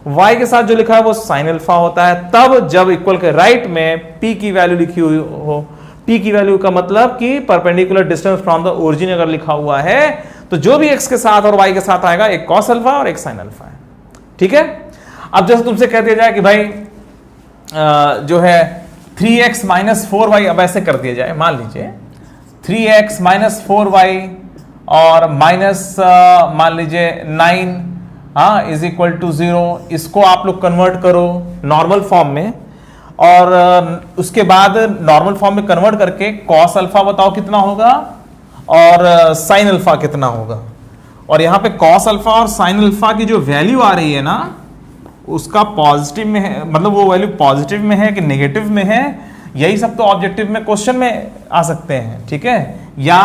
y के साथ जो लिखा है वो साइन अल्फा होता है तब जब इक्वल के राइट में p की वैल्यू लिखी हुई हो। p की वैल्यू का मतलब कि perpendicular distance from the origin अगर लिखा हुआ है तो जो भी x के साथ और y के साथ आएगा एक cos अल्फा और एक साइन अल्फा है। ठीक है, अब जैसे तुमसे कह दिया जाए कि भाई जो है 3x माइनस 4y, अब ऐसे कर दिया जाए, मान लीजिए 3x माइनस 4y और माइनस मान लीजिए 9 इज इक्वल टू 0, इसको आप लोग कन्वर्ट करो नॉर्मल फॉर्म में और उसके बाद नॉर्मल फॉर्म में कन्वर्ट करके कॉस अल्फा बताओ कितना होगा और साइन अल्फा कितना होगा। और यहां पे कॉस अल्फा और साइन अल्फा की जो वैल्यू आ रही है ना उसका पॉजिटिव में है, मतलब वो वैल्यू पॉजिटिव में है कि नेगेटिव में है, यही सब तो ऑब्जेक्टिव में क्वेश्चन में आ सकते हैं। ठीक है, या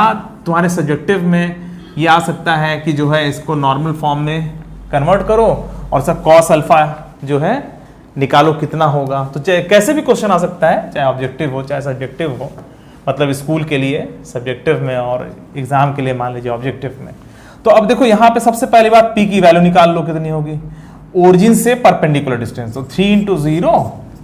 तुम्हारे सब्जेक्टिव में ये आ सकता है कि जो है इसको नॉर्मल फॉर्म में कन्वर्ट करो और सब कॉस अल्फा जो है निकालो कितना होगा। तो चाहे कैसे भी क्वेश्चन आ सकता है, चाहे ऑब्जेक्टिव हो चाहे सब्जेक्टिव हो, मतलब स्कूल के लिए सब्जेक्टिव में और एग्जाम के लिए मान लीजिए ऑब्जेक्टिव में। तो अब देखो यहाँ पे सबसे पहली बात p की वैल्यू निकाल लो कितनी होगी, ओरिजिन से परपेंडिकुलर डिस्टेंस, तो 3 into 0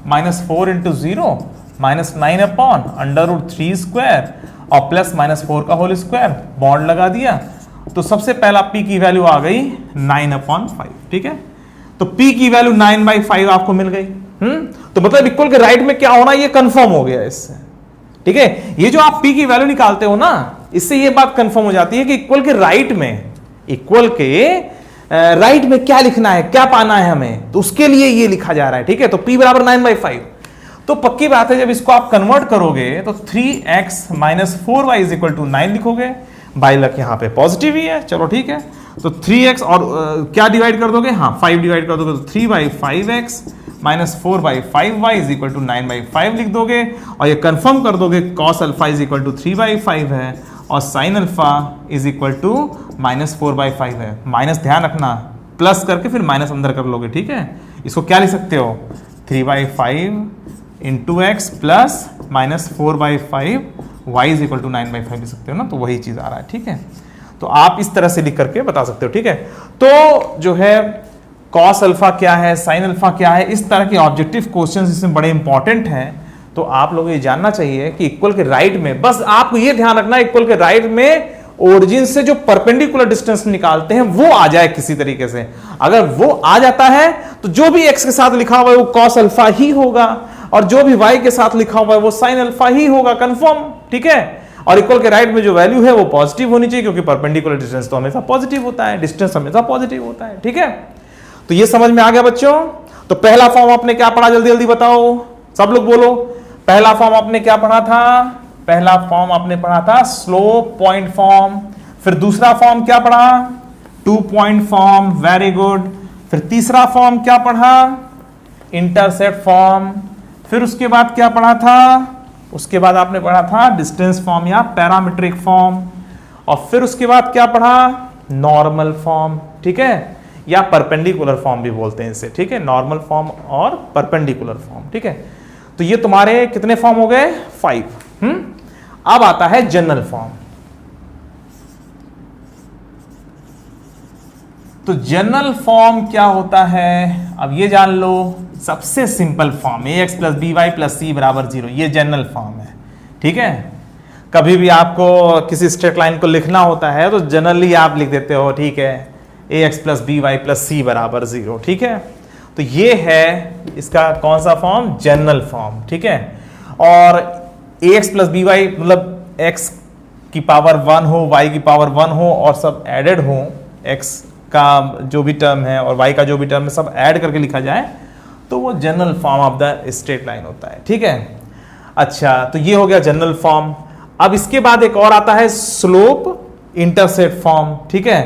minus 4 into 0 minus 9 upon under root 3 square और प्लस माइनस 4 का होल स्क्वायर, बॉन्ड लगा दिया। तो सबसे पहला p की वैल्यू आ गई 9/5। ठीक है, तो p की वैल्यू 9/5 आपको मिल गई। तो मतलब इक्वल के राइट में क्या होना ये कंफर्म हो गया इससे। ठीक है, ये जो आप p की वैल्यू निकालते हो ना इससे ये बात कंफर्म हो जाती है कि इक्वल के राइट में, इक्वल के राइट में क्या लिखना है, क्या पाना है हमें, तो उसके लिए ये लिखा जा रहा है। ठीक है, तो p बराबर 9/5। तो पक्की बात है जब इसको आप कन्वर्ट करोगे तो 3x minus 4y is equal to 9 लिखोगे, बाई लक यहाँ पे पॉजिटिव ही है, चलो ठीक है। तो 3x और क्या डिवाइड कर दोगे, हाँ 5 डिवाइड कर दोगे तो 3/5x minus 4/5y is equal to 9/5 लिख दोगे और ये कंफर्म कर दोगे cos alpha is equal to 3/5 है और sin alpha is equal to minus 4/5 है। माइनस ध्यान रखना, प्लस करके फिर माइनस अंदर कर लोगे। ठीक है, इसको क्या लिख सकते हो 3/5 into x plus minus 4/5 y is equal to 9/5 लिख सकते हो ना, तो वही चीज आ रहा है। ठीक है, तो आप इस तरह से लिख करके बता सकते हो। ठीक है, तो जो है cos अल्फा क्या है, sin अल्फा क्या है, इस तरह के ऑब्जेक्टिव क्वेश्चंस इसमें बड़े इंपॉर्टेंट हैं। तो आप लोगों को ये जानना चाहिए कि इक्वल के राइट में, बस आपको ये ध्यान रखना इक्वल के राइट में ओरिजिन से जो परपेंडिकुलर डिस्टेंस निकालते हैं वो आ जाए किसी तरीके से। अगर वो आ जाता है तो जो भी x के साथ लिखा हुआ है वो cos अल्फा ही होगा और जो भी y के साथ लिखा हुआ है वो sin अल्फा ही होगा, कंफर्म। ठीक है, और इक्वल के राइट में जो वैल्यू है वो पॉजिटिव होनी चाहिए क्योंकि परपेंडिकुलर डिस्टेंस तो हमेशा पॉजिटिव होता है, डिस्टेंस हमेशा पॉजिटिव होता है। ठीक है, तो ये समझ में आ गया बच्चों। तो पहला फॉर्म आपने क्या पढ़ा, जल्दी जल्दी बताओ, सब लोग बोलो। पहला फॉर्म आपने क्या पढ़ा था, पहला फॉर्म आपने पढ़ा था स्लोप पॉइंट फॉर्म। फिर दूसरा फॉर्म क्या पढ़ा, 2 पॉइंट फॉर्म, वेरी गुड। फिर तीसरा फॉर्म क्या पढ़ा, इंटरसेप्ट फॉर्म। फिर उसके बाद क्या पढ़ा था, उसके बाद आपने पढ़ा था डिस्टेंस फॉर्म या पैरामीट्रिक फॉर्म। और फिर उसके बाद क्या पढ़ा, नॉर्मल फॉर्म। ठीक है, या परपेंडिकुलर फॉर्म भी बोलते हैं इसे। ठीक है, नॉर्मल फॉर्म और परपेंडिकुलर फॉर्म। ठीक है, तो ये तुम्हारे कितने फॉर्म हो गए, 5। अब आता है जनरल फॉर्म। तो जनरल फॉर्म क्या होता है, अब ये जान लो, सबसे simple form ax plus B Y plus C बराबर 0, ये जनरल फॉर्म है। ठीक है, कभी भी आपको किसी स्ट्रेट लाइन को लिखना होता है तो जनरली आप लिख देते हो, ठीक है, ax plus B Y plus C बराबर 0। ठीक है, तो ये है इसका कौन सा फॉर्म, जनरल फॉर्म। ठीक है, और ax प्लस बी वाई मतलब x की पावर 1 हो, y की पावर 1 हो और सब एडेड हो, x का जो भी टर्म है और y का जो भी टर्म है सब ऐड करके लिखा जाए तो वो general form of the straight line होता है। ठीक है, अच्छा, तो ये हो गया जनरल फॉर्म। अब इसके बाद एक और आता है स्लोप इंटरसेप्ट फॉर्म। ठीक है,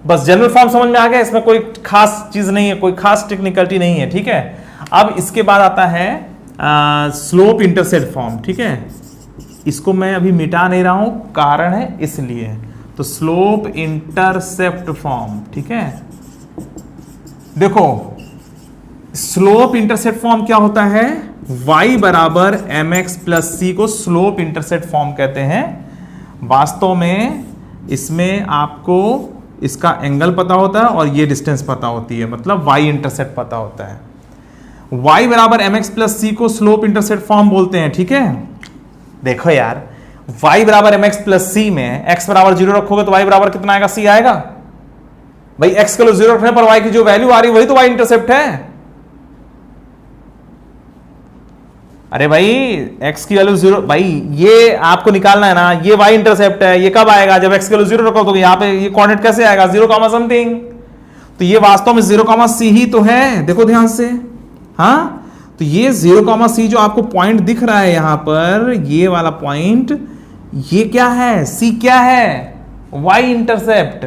बस जनरल फॉर्म समझ में आ गया, इसमें कोई खास चीज नहीं है, कोई खास टेक्निकलिटी नहीं है। ठीक है, अब इसके बाद आता है स्लोप इंटरसेप्ट फॉर्म। ठीक है, इसको मैं अभी मिटा नहीं रहा हूं, कारण है इसलिए। तो स्लोप इंटरसेप्ट फॉर्म। ठीक है, देखो स्लोप इंटरसेप्ट फॉर्म क्या होता है, y बराबर mx प्लस सी को स्लोप इंटरसेप्ट फॉर्म कहते हैं। वास्तव में इसमें आपको इसका एंगल पता होता है और ये डिस्टेंस पता होती है, मतलब वाई इंटरसेप्ट पता होता है। y बराबर mx प्लस सी को स्लोप इंटरसेप्ट फॉर्म बोलते हैं, ठीक है। देखो यार, y बराबर mx प्लस सी में x बराबर 0 रखोगे तो y बराबर कितना आएगा, c आएगा। भाई x के लिए 0 रखने पर y की जो वैल्यू आ रही है वही तो y इंटरसेप्ट है। अरे भाई x की वैल्यू 0, भाई ये आपको निकालना है ना, ये y इंटरसेप्ट है, ये कब आएगा, जब x की वैल्यू 0 रखो तो यहाँ पे ये कोऑर्डिनेट कैसे आएगा, 0 कॉमा समथिंग। तो ये वास्तव में 0 कॉमा सी ही तो है, देखो ध्यान से। हाँ, तो ये 0 कॉमा सी जो आपको पॉइंट दिख रहा है यहां पर, ये वाला पॉइंट, ये क्या है, सी क्या है, y इंटरसेप्ट।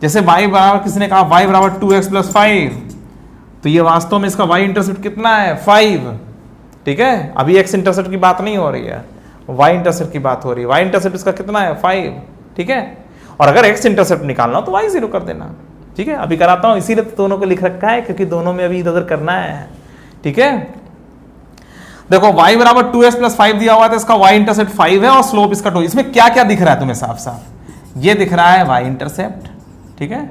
जैसे y बराबर, किसने कहा y बराबर 2x प्लस 5, तो ये वास्तव में इसका y इंटरसेप्ट कितना है, 5, ठीक है। अभी x इंटरसेप्ट की बात नहीं हो रही है, y इंटरसेप्ट की बात हो रही है। y इंटरसेप्ट इसका कितना है, 5, ठीक है। और अगर x इंटरसेप्ट निकालना हो तो y 0 कर देना, ठीक है। अभी कराता हूं, इसीलिए तो दोनों को लिख रखा है, क्योंकि दोनों में अभी इधर उधर करना है, ठीक है। देखो y बराबर 2x प्लस 5 दिया हुआ है, तो इसका y इंटरसेप्ट 5 है और स्लोप इसका 2। इसमें क्या क्या दिख रहा है तुम्हें साफ साफ, ये दिख रहा है y इंटरसेप्ट, ठीक है,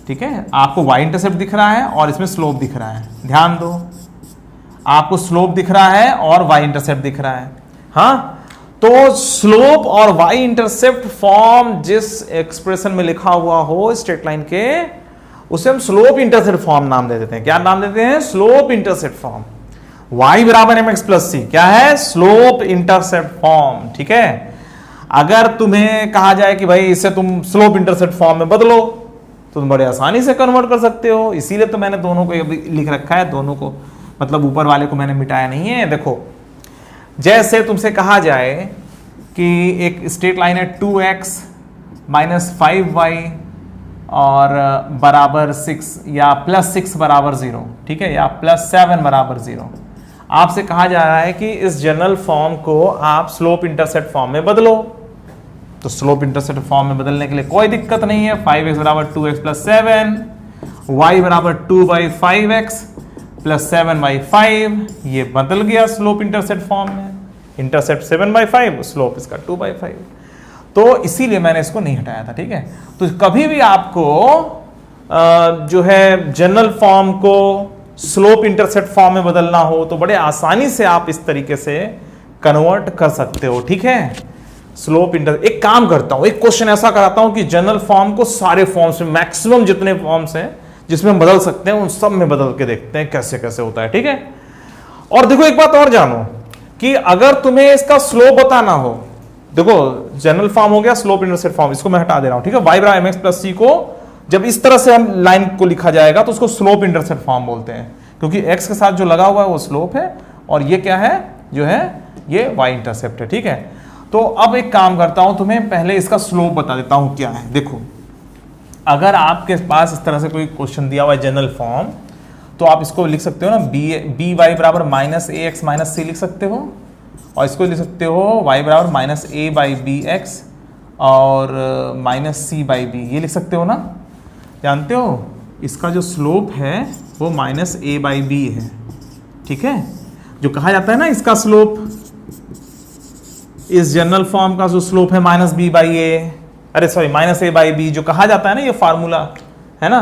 ठीक है। आपको y इंटरसेप्ट दिख रहा है और इसमें स्लोप दिख रहा है, ध्यान दो, आपको स्लोप दिख रहा है और y इंटरसेप्ट दिख रहा है। हाँ, तो स्लोप और y इंटरसेप्ट फॉर्म जिस एक्सप्रेशन में लिखा हुआ हो स्ट्रेट लाइन के, उसे हम स्लोप इंटरसेप्ट फॉर्म नाम दे देते हैं। क्या नाम देते हैं, स्लोप इंटरसेप्ट फॉर्म। y बराबर mx प्लस सी क्या है, स्लोप इंटरसेप्ट फॉर्म, ठीक है। अगर तुम्हें कहा जाए कि भाई इसे तुम स्लोप इंटरसेप्ट फॉर्म में बदलो, तो तुम बड़े आसानी से कन्वर्ट कर सकते हो। इसीलिए तो मैंने दोनों को लिख रखा है, दोनों को, मतलब ऊपर वाले को मैंने मिटाया नहीं है। देखो, जैसे तुमसे कहा जाए कि एक स्ट्रेट लाइन है 2x माइनस 5y और बराबर 6 या प्लस 6 बराबर 0, ठीक है, या प्लस 7 बराबर 0। आपसे कहा जा रहा है कि इस जनरल फॉर्म को आप स्लोप इंटरसेप्ट फॉर्म में बदलो। तो स्लोप इंटरसेप्ट फॉर्म में बदलने के लिए कोई दिक्कत नहीं है। 5x बराबर 2x प्लस 7, y बराबर 2/5x प्लस 7/5, ये बदल गया स्लोप इंटरसेप्ट फॉर्म में। इंटरसेप्ट 7/5, स्लोप इसका 2/5। तो इसीलिए मैंने इसको नहीं हटाया था, ठीक है। तो कभी भी आपको जो है जनरल फॉर्म को स्लोप इंटरसेप्ट फॉर्म में बदलना हो तो बड़े आसानी से आप इस तरीके से कन्वर्ट कर सकते हो, ठीक है। स्लोप इंटर, एक काम करता हूं, एक क्वेश्चन ऐसा कराता हूं कि जनरल फॉर्म को सारे फॉर्म्स में, मैक्सिमम जितने फॉर्म्स हैं जिसमें हम बदल सकते हैं, उन सब में बदल के देखते हैं कैसे कैसे होता है, ठीक है। और देखो एक बात और जानो कि अगर तुम्हें इसका स्लोप बताना हो, देखो जनरल फॉर्म हो गया, स्लोप इंटरसेप्ट फॉर्म, इसको मैं हटा दे रहा हूं, ठीक है। y बराबर mx प्लस सी को जब इस तरह से हम लाइन को लिखा जाएगा तो उसको स्लोप इंटरसेप्ट फॉर्म बोलते हैं, क्योंकि x के साथ जो लगा हुआ है वो स्लोप है और ये क्या है, जो है ये y इंटरसेप्ट है, ठीक है। तो अब एक काम करता हूं, तुम्हें पहले इसका स्लोप बता देता हूं क्या है। देखो, अगर आपके पास इस तरह से कोई क्वेश्चन दिया हुआ है जनरल फॉर्म, तो आप इसको लिख सकते हो ना, बी वाई बराबर माइनस ए एक्स माइनस सी लिख सकते हो, और इसको लिख सकते हो y बराबर minus a by b x और माइनस सी बाई बी, ये लिख सकते हो ना। जानते हो इसका जो स्लोप है वो माइनस ए बाई बी है, ठीक है। जो कहा जाता है ना इसका स्लोप, इस जनरल फॉर्म का जो स्लोप है माइनस बी बाई ए, अरे sorry minus a by b, जो कहा जाता है ना, ये फार्मूला है ना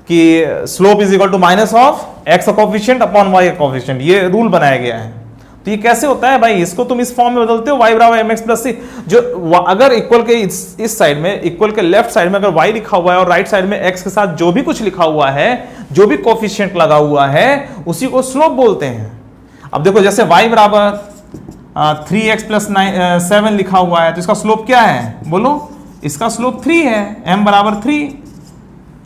कि slope is equal to minus of x coefficient upon y coefficient, ये रूल बनाया गया है। तो ये कैसे होता है भाई, इसको तुम इस फॉर्म में बदलते हो, y बराबर mx प्लस सी, जो अगर इक्वल के इस साइड में, इक्वल के लेफ्ट साइड में अगर y लिखा हुआ है और राइट साइड में x के साथ जो भी कुछ लिखा हुआ है, जो भी कोफिशिएंट लगा हुआ है, उसी को स्लोप बोलते हैं। अब देखो जैसे y बराबर 3x प्लस 7 लिखा हुआ है, तो इसका स्लोप क्या है, बोलो, इसका स्लोप 3 है, m बराबर 3,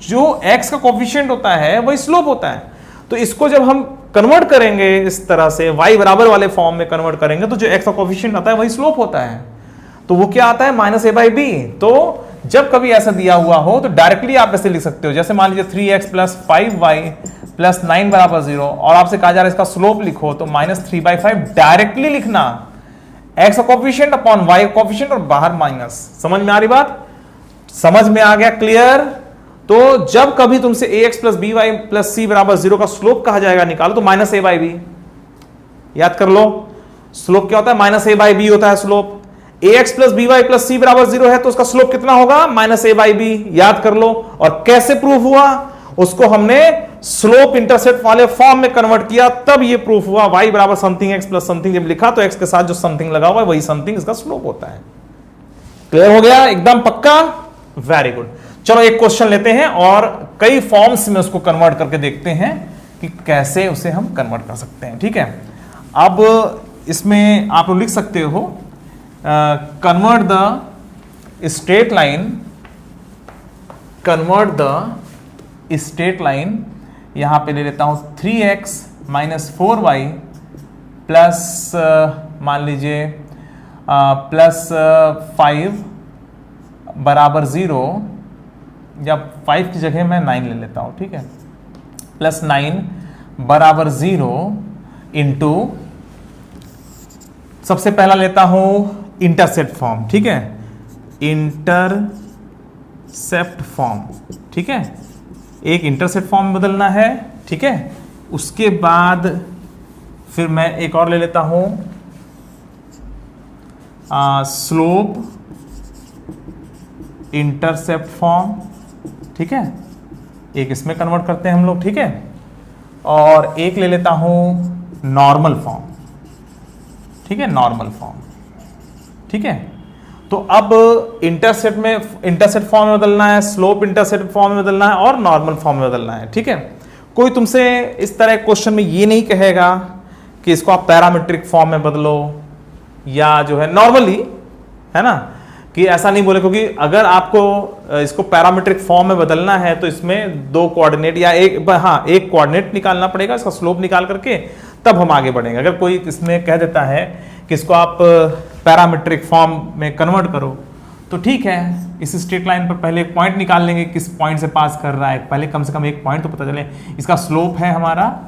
जो x का कोफिशिएंट होता है वही स्लोप होता है। तो इसको जब हम कन्वर्ट करेंगे इस तरह से, y बराबर वाले फॉर्म में कन्वर्ट करेंगे, तो जो x का कोफिशिएंट आता है वही स्लोप होता है। तो वो क्या आता है, माइनस ए बाई बी। तो जब कभी ऐसा दिया हुआ हो तो डायरेक्टली आप ऐसे लिख सकते हो, जैसे मान लीजिए 3x प्लस 5y प्लस 9 बराबर 0, और आपसे कहा जा रहा है इसका स्लोप लिखो, तो माइनस 3/5 डायरेक्टली लिखना, x का कोफिशिएंट अपॉन y का कोफिशिएंट और बाहर माइनस। समझ में आ रही बात, समझ में आ गया, क्लियर। तो जब कभी तुमसे ax plus B Y plus C बराबर 0 का स्लोप कहा जाएगा निकालो, तो माइनस ए बाई बी, याद कर लो। स्लोप क्या होता है, माइनस ए बाई बी होता है slope. A X plus B Y plus C बराबर 0 है तो उसका स्लोप कितना होगा, माइनस ए बाई बी। याद कर लो। और कैसे प्रूफ हुआ, उसको हमने स्लोप इंटरसेप्ट वाले फॉर्म में कन्वर्ट किया, तब ये प्रूफ हुआ। y बराबर समथिंग x प्लस समथिंग जब लिखा तो x के साथ जो समथिंग लगा हुआ है वही समथिंग इसका स्लोप होता है। क्लियर हो गया, एकदम पक्का, वेरी गुड। चलो एक क्वेश्चन लेते हैं और कई फॉर्म्स में उसको कन्वर्ट करके देखते हैं कि कैसे उसे हम कन्वर्ट कर सकते हैं। ठीक है, अब इसमें आप लोग लिख सकते हो कन्वर्ट द स्ट्रेट लाइन, यहां पे ले लेता हूं 3x माइनस 4y प्लस मान लीजिए प्लस 5 बराबर 0, या 5 की जगह मैं 9 ले लेता हूं। ठीक है, प्लस 9 बराबर 0 इंटू, सबसे पहला लेता हूं इंटरसेप्ट फॉर्म। ठीक है, इंटरसेप्ट फॉर्म। ठीक है, एक इंटरसेप्ट फॉर्म में बदलना है। ठीक है, उसके बाद फिर मैं एक और ले लेता हूं स्लोप इंटरसेप्ट फॉर्म। ठीक है, एक इसमें कन्वर्ट करते हैं हम लोग। ठीक है, और एक ले लेता हूं नॉर्मल फॉर्म। ठीक है, नॉर्मल फॉर्म। ठीक है, तो अब इंटरसेप्ट फॉर्म में बदलना है, स्लोप इंटरसेप्ट फॉर्म में बदलना है और नॉर्मल फॉर्म में बदलना है। ठीक है, कोई तुमसे इस तरह क्वेश्चन में ये नहीं कहेगा कि इसको आप पैरामीट्रिक फॉर्म में बदलो या जो है नॉर्मली, है ना, कि ऐसा नहीं बोले, क्योंकि अगर आपको इसको पैरामीट्रिक फॉर्म में बदलना है तो इसमें 2 कोऑर्डिनेट या एक कोऑर्डिनेट निकालना पड़ेगा, इसका स्लोप निकाल करके तब हम आगे बढ़ेंगे। अगर कोई इसमें कह देता है कि इसको आप पैरामीट्रिक फॉर्म में कन्वर्ट करो तो ठीक है, इस स्ट्रेट लाइन पर पहले एक पॉइंट निकाल लेंगे, किस पॉइंट से पास कर रहा है, पहले कम से कम एक पॉइंट तो पता चले। इसका स्लोप है हमारा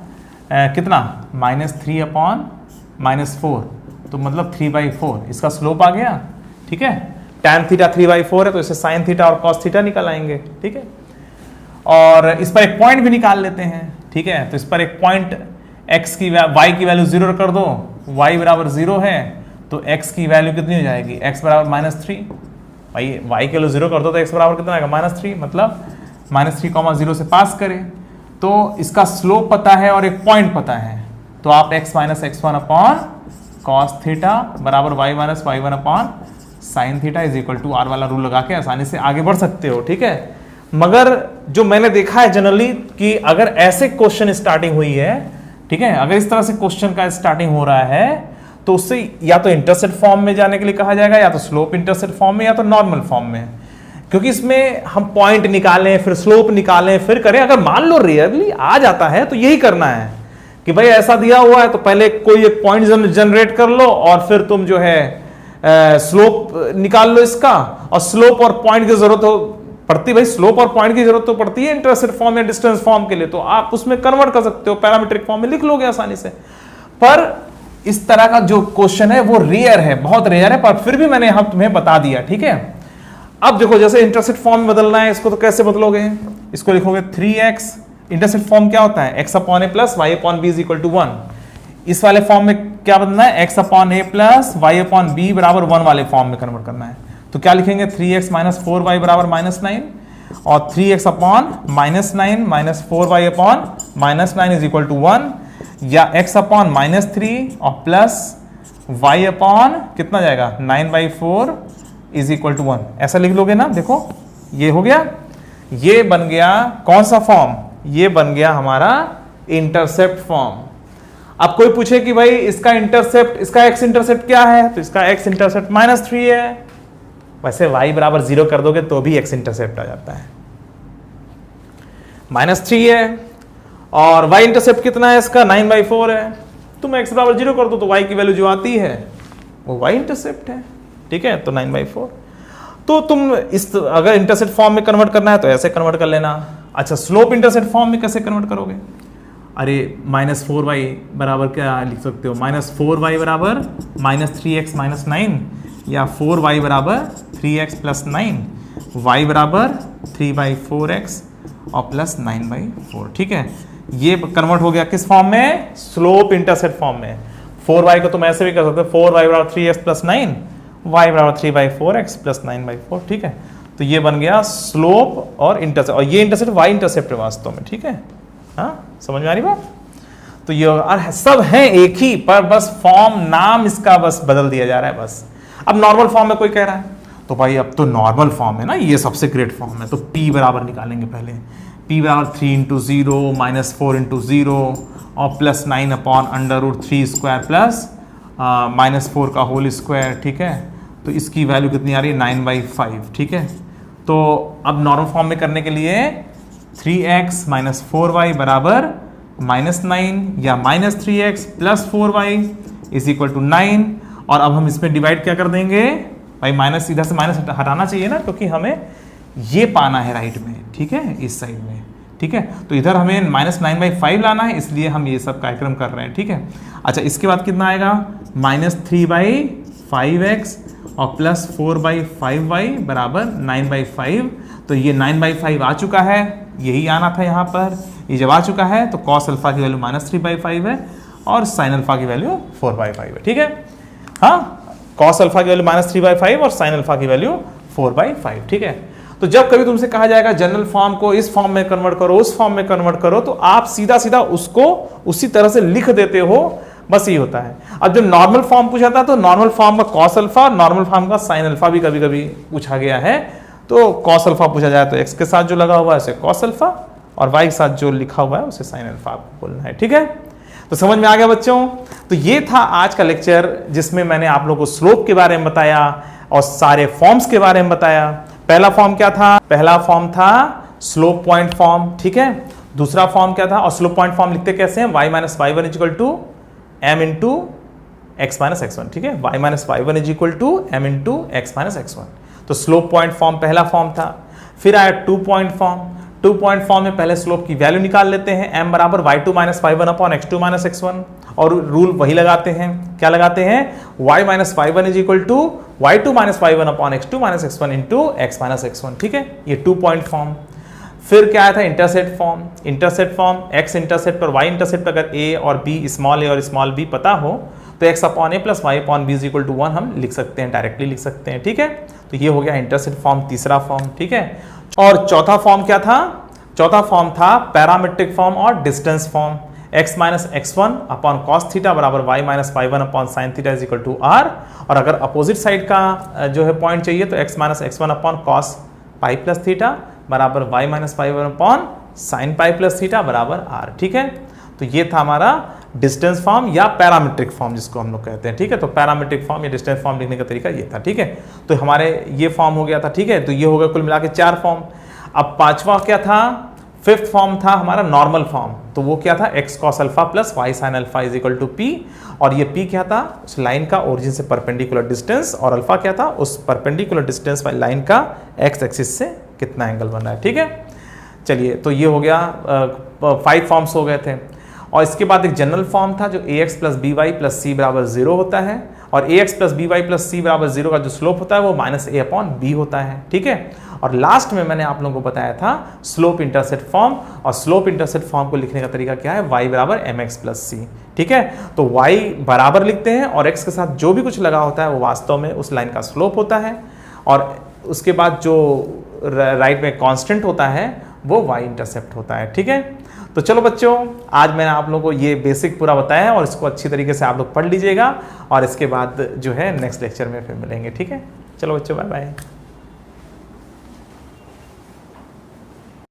कितना, -3/-4, तो मतलब 3/4 इसका स्लोप आ गया। ठीक है, tan थीटा 3/4 है तो इसे sin थीटा और cos थीटा निकाल आएंगे। ठीक है, और इस पर एक पॉइंट भी निकाल लेते हैं। ठीक है, तो इस पर एक पॉइंट x की y की वैल्यू 0 कर दो, y बराबर 0 है तो x की वैल्यू कितनी हो जाएगी, x बराबर -3। y की वैल्यू 0 कर दो तो x बराबर कितना आएगा, -3, मतलब -3,0 से पास करें तो इसका स्लोप पता है और एक पॉइंट पता है, तो आप x minus x1 upon cos theta बराबर y minus y1 upon sine theta is equal to r वाला रूल लगा के आसानी से आगे बढ़ सकते हो। ठीक है, मगर जो मैंने देखा है जनरली कि अगर ऐसे क्वेश्चन स्टार्टिंग हुई है, ठीक है, अगर इस तरह से क्वेश्चन का स्टार्टिंग हो रहा है तो उससे या तो इंटरसेप्ट फॉर्म में जाने के लिए कहा जाएगा, या तो स्लोप इंटरसेप्ट फॉर्म में, या तो नॉर्मल फॉर्म में, क्योंकि इसमें हम पॉइंट निकालें फिर स्लोप निकालें फिर करें। अगर मान लो रियरली आ जाता है तो यही करना है कि भाई ऐसा दिया हुआ है तो पहले कोई एक पॉइंट जनरेट कर लो और फिर तुम जो है स्लोप निकाल लो इसका, और स्लोप और पॉइंट की जरूरत हो पड़ती, भाई स्लोप और पॉइंट की जरूरत तो पड़ती है इंटरसेप्ट फॉर्म या डिस्टेंस फॉर्म के लिए, तो आप उसमें कन्वर्ट कर सकते हो, पैरामीट्रिक फॉर्म में लिख लोगे आसानी से। पर इस तरह का जो क्वेश्चन है वो रेयर है, बहुत रेयर है, पर फिर भी मैंने यहां तुम्हें बता दिया। ठीक है, अब देखो जैसे इंटरसेप्ट फॉर्म में बदलना है इसको, तो कैसे बदलोगे, इसको लिखोगे 3x, इंटरसेप्ट फॉर्म क्या होता है, x upon a plus y upon b is equal to 1। इस वाले फॉर्म में क्या बदलना है, x upon a plus y upon b बराबर 1 वाले फॉर्म में कन्वर्ट करना है। तो क्या लिखेंगे, 3x माइनस 4y बराबर -9, और 3x upon -9 minus 4y upon -9 is equal to 1, या x अपॉन -3 और प्लस y अपॉन कितना जाएगा 9/4 इज इक्वल टू 1, ऐसा लिख लोगे ना। देखो ये हो गया, ये बन गया कौन सा फॉर्म, ये बन गया हमारा इंटरसेप्ट फॉर्म। अब कोई पूछे कि भाई इसका इंटरसेप्ट, इसका x इंटरसेप्ट क्या है, तो इसका x इंटरसेप्ट -3 है। वैसे y बराबर 0 कर दोगे तो भी x इंटरसेप्ट आ जाता है, -3 है, और y इंटरसेप्ट कितना है इसका 9/4 है। तुम x बराबर 0 कर दो तो y की वैल्यू जो आती है वो y इंटरसेप्ट है। ठीक है, तो 9/4। तो तुम इस अगर इंटरसेप्ट फॉर्म में कन्वर्ट करना है तो ऐसे कन्वर्ट कर लेना। अच्छा, स्लोप इंटरसेप्ट फॉर्म में कैसे कन्वर्ट करोगे, अरे -4y बराबर क्या लिख सकते हो, -4y बराबर -3x माइनस 9, या 4y बराबर 3x प्लस 9, y बराबर 3/4x और प्लस 9/4। ठीक है, ये कन्वर्ट हो गया किस फॉर्म में, स्लोप इंटरसेप्ट फॉर्म में। 4y को तुम ऐसे भी कर सकते हो, 4y बराबर 3x प्लस 9, y बराबर 3/4x प्लस 9/4, ठीक है। तो ये बन गया स्लोप और इंटरसेप्ट, और ये इंटरसेप्ट y इंटरसेप्ट है वास्तव में, ठीक है। हाँ, समझ में आ रही बात? तो ये और सब हैं एक ही, पर बस फॉर्म नाम इसका बस बदल दिया जा रहा है बस। अब नॉर्मल फॉर्म में कोई कह रहा है तो भाई अब तो नॉर्मल फॉर्म है ना, ये सबसे ग्रेट फॉर्म है, तो p बराबर निकालेंगे पहले। p बराबर 3 × 0 - 4 × 0 और प्लस 9/√3² प्लस -4 का होल स्क्वायर, ठीक है। तो इसकी वैल्यू कितनी आ रही है 9/5, ठीक है। तो अब नॉर्मल फॉर्म में करने के लिए 3x - 4y बराबर -9 या -3x + 4y = 9। और अब हम इसमें डिवाइड क्या कर देंगे भाई, माइनस, इधर से माइनस हटाना चाहिए ना, क्योंकि हमें ये पाना है राइट में, ठीक है, इस साइड में, ठीक है। तो इधर हमें -9/5 लाना है, इसलिए हम ये सब कार्यक्रम कर रहे हैं, ठीक है। अच्छा, इसके बाद कितना आएगा -3/5x और प्लस 4/5y बराबर 9/5। तो ये 9/5 आ चुका है, यही आना था यहाँ पर। ये जब आ चुका है तो cos अल्फा की वैल्यू -3/5 है और sin अल्फा की वैल्यू 4/5 है, ठीक है। हाँ, cos अल्फा की वैल्यू -3/5 और sin अल्फा की वैल्यू 4/5, ठीक है। तो जब कभी तुमसे कहा जाएगा जनरल फॉर्म को इस फॉर्म में कन्वर्ट करो, उस फॉर्म में कन्वर्ट करो, तो आप सीधा सीधा उसको उसी तरह से लिख देते हो, बस ये होता है। अब जो नॉर्मल फॉर्म पूछा था तो नॉर्मल फॉर्म का cos अल्फा, नॉर्मल फॉर्म का sin अल्फा भी कभी कभी पूछा गया है। तो cos अल्फा पूछा जाए तो x के साथ जो लगा हुआ है उसे cos अल्फा, और y के साथ जो लिखा हुआ है उसे sin अल्फा आपको बोलना है, ठीक है। तो समझ में आ गया बच्चों? तो ये था आज का लेक्चर, जिसमें मैंने आप लोगों को स्लोप के बारे में बताया और सारे फॉर्म्स के बारे में बताया। पहला फॉर्म क्या था? पहला फॉर्म था स्लोप पॉइंट फॉर्म, ठीक है। दूसरा फॉर्म क्या था? और स्लोप पॉइंट फॉर्म लिखते कैसे हैं? y - y1 = m × x - x1, ठीक है। y - y1 = m × x - x1। तो स्लोप पॉइंट फॉर्म पहला फॉर्म था। फिर आया 2 पॉइंट फॉर्म। 2 पॉइंट फॉर्म में पहले स्लोप की वैल्यू निकाल लेते हैं, m बराबर y2 - y1 x2 - x1, और रूल वही लगाते हैं। क्या लगाते हैं? y - y1 = y2 - y1 x2 - x1 × x - x1, ठीक है। ये 2 पॉइंट फॉर्म। फिर क्या आया था? Intercept form. Intercept form x intercept और y इंटरसेप्ट अगर a और b, स्मॉल a और स्मॉल b पता हो तो x/a + y/b = 1 हम लिख सकते हैं, डायरेक्टली लिख सकते हैं, ठीक है। तो ये हो गया इंटरसेप्ट फॉर्म, तीसरा फॉर्म, ठीक है। और चौथा फॉर्म क्या था? चौथा फॉर्म था पैरामीट्रिक फॉर्म और distance form. x - x1 cos theta बराबर y - y1 sin theta = r। और अगर अपोजिट साइड का जो है पॉइंट चाहिए तो x - x1 cos pi plus theta बराबर y - y1 sin pi plus theta बराबर r, ठीक है। तो ये था हमारा डिस्टेंस फॉर्म या पैरामीट्रिक फॉर्म जिसको हम लोग कहते हैं, ठीक है। तो पैरामीट्रिक फॉर्म या डिस्टेंस फॉर्म लिखने का तरीका ये था, ठीक है। तो हमारे ये फॉर्म हो गया था, ठीक है। तो ये हो गया कुल मिला के 4 फॉर्म। अब पांचवा क्या था? 5th फॉर्म था हमारा नॉर्मल फॉर्म। तो वो क्या था? x cos alpha plus y sin alpha = p। और ये p क्या था? उस लाइन का ओरिजिन से परपेंडिकुलर डिस्टेंस, और अल्फा क्या था? उस परपेंडिकुलर डिस्टेंस वाली लाइन का x एक्सिस से कितना एंगल बन रहा है, ठीक है। चलिए, तो ये हो गया 5 फॉर्म्स हो गए थे। और इसके बाद एक जनरल फॉर्म था जो ax + by + c = 0 होता है, और ax + by + c = 0 का जो स्लोप होता है वो -a/b होता है, ठीक है। और लास्ट में मैंने आप लोगों को बताया था स्लोप इंटरसेप्ट फॉर्म, और स्लोप इंटरसेप्ट फॉर्म को लिखने का तरीका क्या है? y = mx + c, ठीक है। तो y बराबर लिखते हैं और x के साथ जो भी कुछ लगा होता है वो वास्तव में उस लाइन का स्लोप होता है, और उसके बाद जो राइट में कांस्टेंट होता है वो y इंटरसेप्ट होता है, ठीक है। तो चलो बच्चों, आज मैंने आप लोगों को ये बेसिक पूरा बताया है, और इसको अच्छी तरीके से आप लोग पढ़ लीजिएगा, और इसके बाद जो है नेक्स्ट लेक्चर में फिर मिलेंगे, ठीक है। चलो बच्चों, बाय बाय।